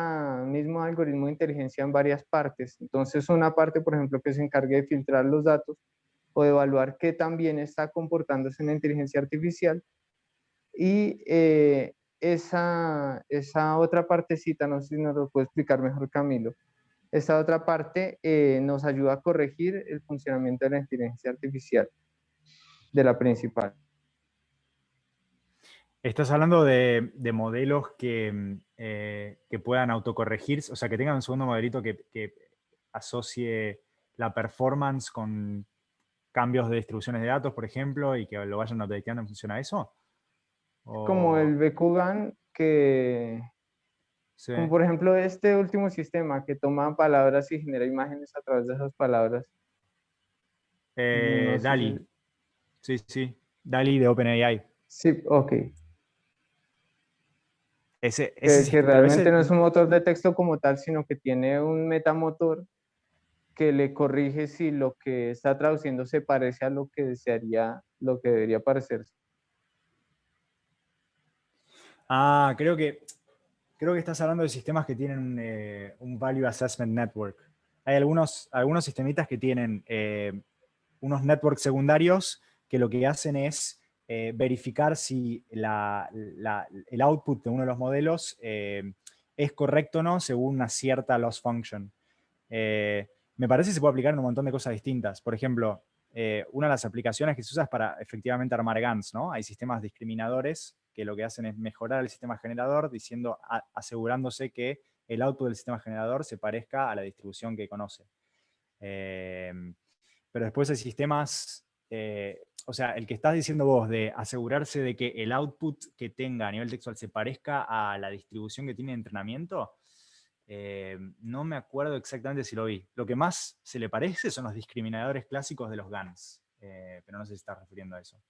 mismo algoritmo de inteligencia en varias partes. Entonces, una parte, por ejemplo, que se encargue de filtrar los datos o de evaluar qué también está comportándose en la inteligencia artificial. Y esa otra partecita, no sé si nos lo puede explicar mejor Camilo, esta otra parte nos ayuda a corregir el funcionamiento de la inteligencia artificial, de la principal. Estás hablando de modelos que puedan autocorregirse, o sea, que tengan un segundo modelito que asocie la performance con cambios de distribuciones de datos, por ejemplo, y que lo vayan detectando en función a eso. Como O, el Bekugan, que, sí. como por ejemplo este último sistema que toma palabras y genera imágenes a través de esas palabras. No sé DALL-E. Sí. DALL-E de OpenAI. Sí, ok. Que Pero realmente no es un motor de texto como tal, sino que tiene un metamotor que le corrige si lo que está traduciendo se parece a lo que desearía, lo que debería parecerse. Creo que estás hablando de sistemas que tienen un Value Assessment Network. Hay algunos sistemitas que tienen unos networks secundarios que lo que hacen es verificar si el output de uno de los modelos es correcto o no según una cierta loss function. Me parece que se puede aplicar en un montón de cosas distintas. Por ejemplo, una de las aplicaciones que se usa es para efectivamente armar GANs, ¿no? Hay sistemas discriminadores que lo que hacen es mejorar el sistema generador asegurándose que el output del sistema generador se parezca a la distribución que conoce. Pero después hay sistemas, o sea, el que estás diciendo vos de asegurarse de que el output que tenga a nivel textual se parezca a la distribución que tiene de entrenamiento, no me acuerdo exactamente si lo vi. Lo que más se le parece son los discriminadores clásicos de los GANs, pero no sé si estás refiriendo a eso.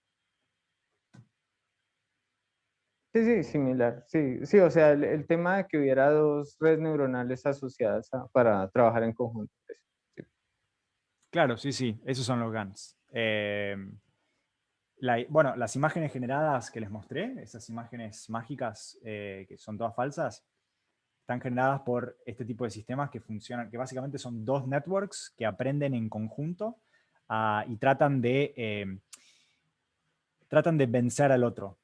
Sí, similar. Sí, o sea, el tema de que hubiera dos redes neuronales asociadas para trabajar en conjunto. Sí. Claro, sí, esos son los GANs. Bueno, las imágenes generadas que les mostré, esas imágenes mágicas que son todas falsas, están generadas por este tipo de sistemas que funcionan, que básicamente son dos networks que aprenden en conjunto y tratan de vencer al otro,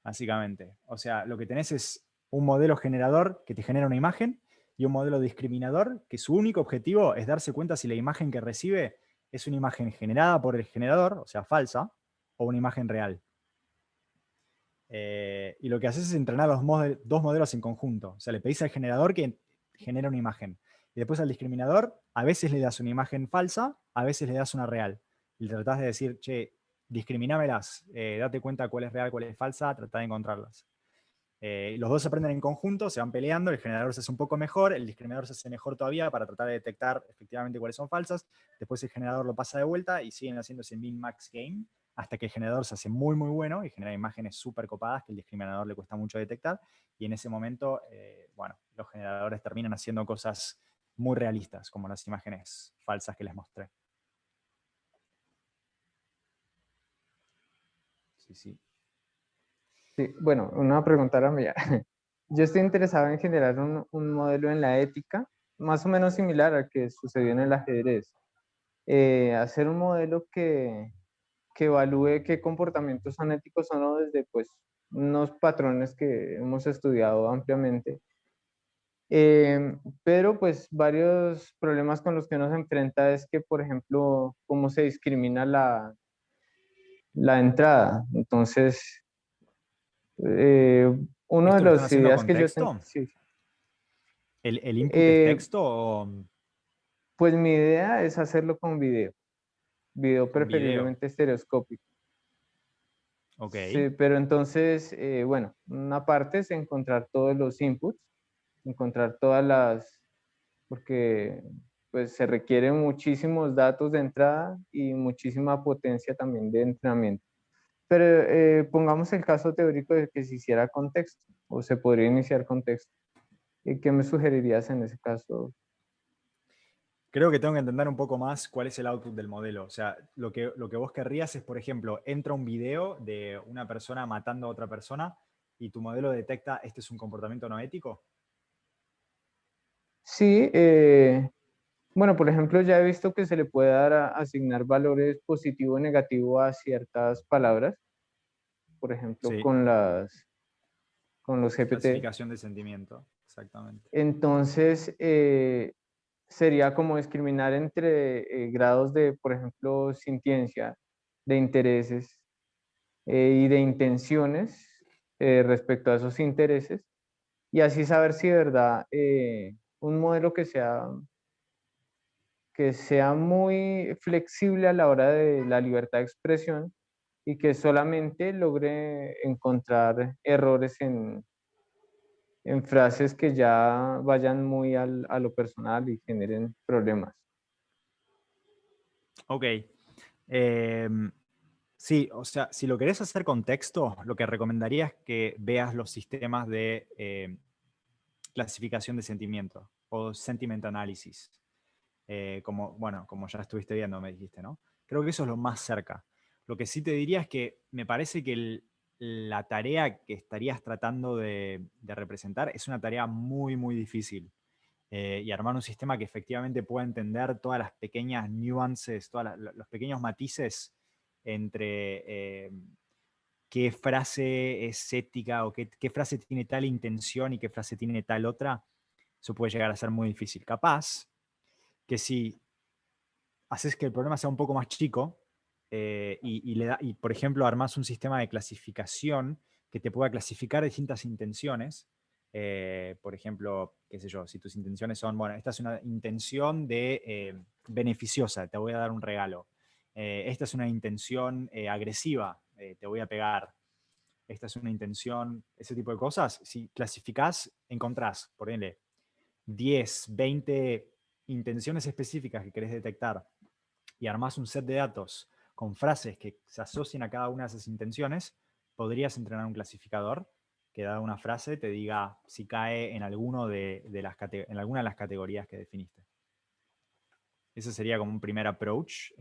básicamente. O sea, lo que tenés es un modelo generador que te genera una imagen y un modelo discriminador que su único objetivo es darse cuenta si la imagen que recibe es una imagen generada por el generador, o sea, falsa, o una imagen real. Y lo que haces es entrenar los dos modelos en conjunto. O sea, le pedís al generador que genera una imagen. Y después al discriminador, a veces le das una imagen falsa, a veces le das una real. Y le tratás de decir, che, discriminámelas, date cuenta cuál es real, cuál es falsa, tratá de encontrarlas. Los dos se aprenden en conjunto, se van peleando, el generador se hace un poco mejor, el discriminador se hace mejor todavía para tratar de detectar efectivamente cuáles son falsas. Después el generador lo pasa de vuelta y siguen haciendo ese min-max game hasta que el generador se hace muy, muy bueno y genera imágenes súper copadas que el discriminador le cuesta mucho detectar. Y en ese momento, bueno, los generadores terminan haciendo cosas muy realistas, como las imágenes falsas que les mostré. Sí. Sí, bueno, una pregunta a la mía. Yo estoy interesado en generar un modelo en la ética, más o menos similar al que sucedió en el ajedrez. Hacer un modelo que evalúe qué comportamientos son éticos o no desde pues, unos patrones que hemos estudiado ampliamente. Pero pues varios problemas con los que uno se enfrenta es que, por ejemplo, cómo se discrimina la entrada. Entonces, una de ¿Esto lo están las haciendo ideas con que yo tengo, texto? sí, ¿El input es texto o pues mi idea es hacerlo con video con video? preferiblemente estereoscópico. Ok. Sí, pero entonces, bueno, una parte es encontrar todos los inputs, encontrar todas porque pues se requieren muchísimos datos de entrada y muchísima potencia también de entrenamiento. Pero pongamos el caso teórico de que se hiciera con texto, o se podría iniciar con texto. ¿Y qué me sugerirías en ese caso? Creo que tengo que entender un poco más cuál es el output del modelo. O sea, lo que vos querrías es, por ejemplo, entra un video de una persona matando a otra persona y tu modelo detecta este es un comportamiento no ético. Sí, bueno, por ejemplo, ya he visto que se le puede dar asignar valores positivo o negativo a ciertas palabras, por ejemplo, Sí, con los GPT. clasificación de sentimiento, exactamente. Entonces, sería como discriminar entre grados de, por ejemplo, sintiencia, de intereses y de intenciones respecto a esos intereses, y así saber si de verdad un modelo que sea muy flexible a la hora de la libertad de expresión y que solamente logre encontrar errores en frases que ya vayan muy a lo personal y generen problemas. Ok. Sí, o sea, si lo querés hacer con texto, lo que recomendaría es que veas los sistemas de clasificación de sentimientos o sentiment analysis. Como, bueno, como ya estuviste viendo, me dijiste, ¿no? Creo que eso es lo más cerca. Lo que sí te diría es que me parece que la tarea que estarías tratando de representar es una tarea muy, muy difícil. Y armar un sistema que efectivamente pueda entender todas las pequeñas nuances, todos los pequeños matices entre qué frase es ética o qué frase tiene tal intención y qué frase tiene tal otra, eso puede llegar a ser muy difícil. Capaz que si haces que el problema sea un poco más chico y, por ejemplo, armás un sistema de clasificación que te pueda clasificar distintas intenciones. Por ejemplo, qué sé yo, si tus intenciones son, bueno, esta es una intención de beneficiosa, te voy a dar un regalo. Esta es una intención agresiva, te voy a pegar. Esta es una intención, ese tipo de cosas. Si clasificás, encontrás, por ejemplo, 10, 20 intenciones específicas que querés detectar y armás un set de datos con frases que se asocien a cada una de esas intenciones, podrías entrenar un clasificador que dada una frase te diga si cae en, en alguna de las categorías que definiste. Ese sería como un primer approach,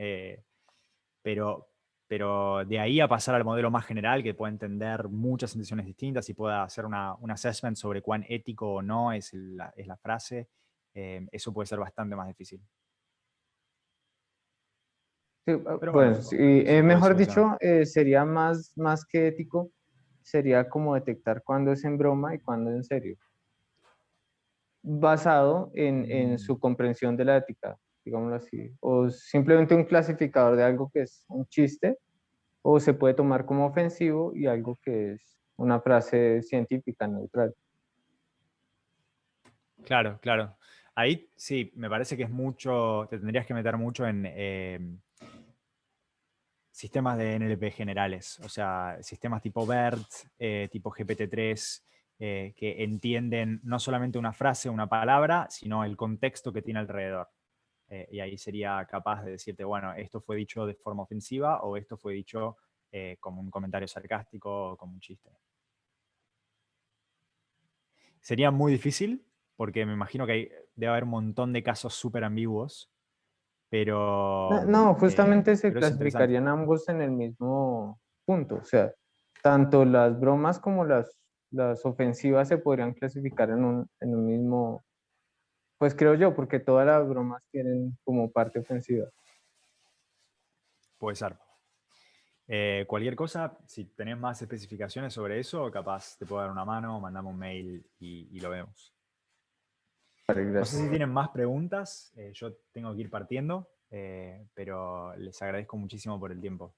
pero, pero de ahí a pasar al modelo más general que pueda entender muchas intenciones distintas y pueda hacer un assessment sobre cuán ético o no es la frase, eso puede ser bastante más difícil. Sí, Pero bueno, bueno, sí, se puede mejor solucionar. dicho, sería más que ético, sería como detectar cuándo es en broma y cuándo es en serio, basado en Mm, su comprensión de la ética, digámoslo así, o simplemente un clasificador de algo que es un chiste, o se puede tomar como ofensivo y algo que es una frase científica neutral. claro, claro. Ahí sí, me parece que es mucho, te tendrías que meter mucho en sistemas de NLP generales, o sea, sistemas tipo BERT, tipo GPT-3, que entienden no solamente una frase, una palabra, sino el contexto que tiene alrededor. Y ahí sería capaz de decirte, bueno, esto fue dicho de forma ofensiva o esto fue dicho como un comentario sarcástico o como un chiste. Sería muy difícil porque me imagino que debe haber un montón de casos súper ambiguos, No, no, justamente se pero es interesante. clasificarían ambos en el mismo punto, o sea, tanto las bromas como las ofensivas se podrían clasificar en un mismo, pues creo yo, porque todas las bromas tienen como parte ofensiva. Puede ser. Cualquier cosa, si tenés más especificaciones sobre eso, capaz te puedo dar una mano, mandame un mail y lo vemos. Vale, No sé si gracias. tienen más preguntas, yo tengo que ir partiendo, pero les agradezco muchísimo por el tiempo.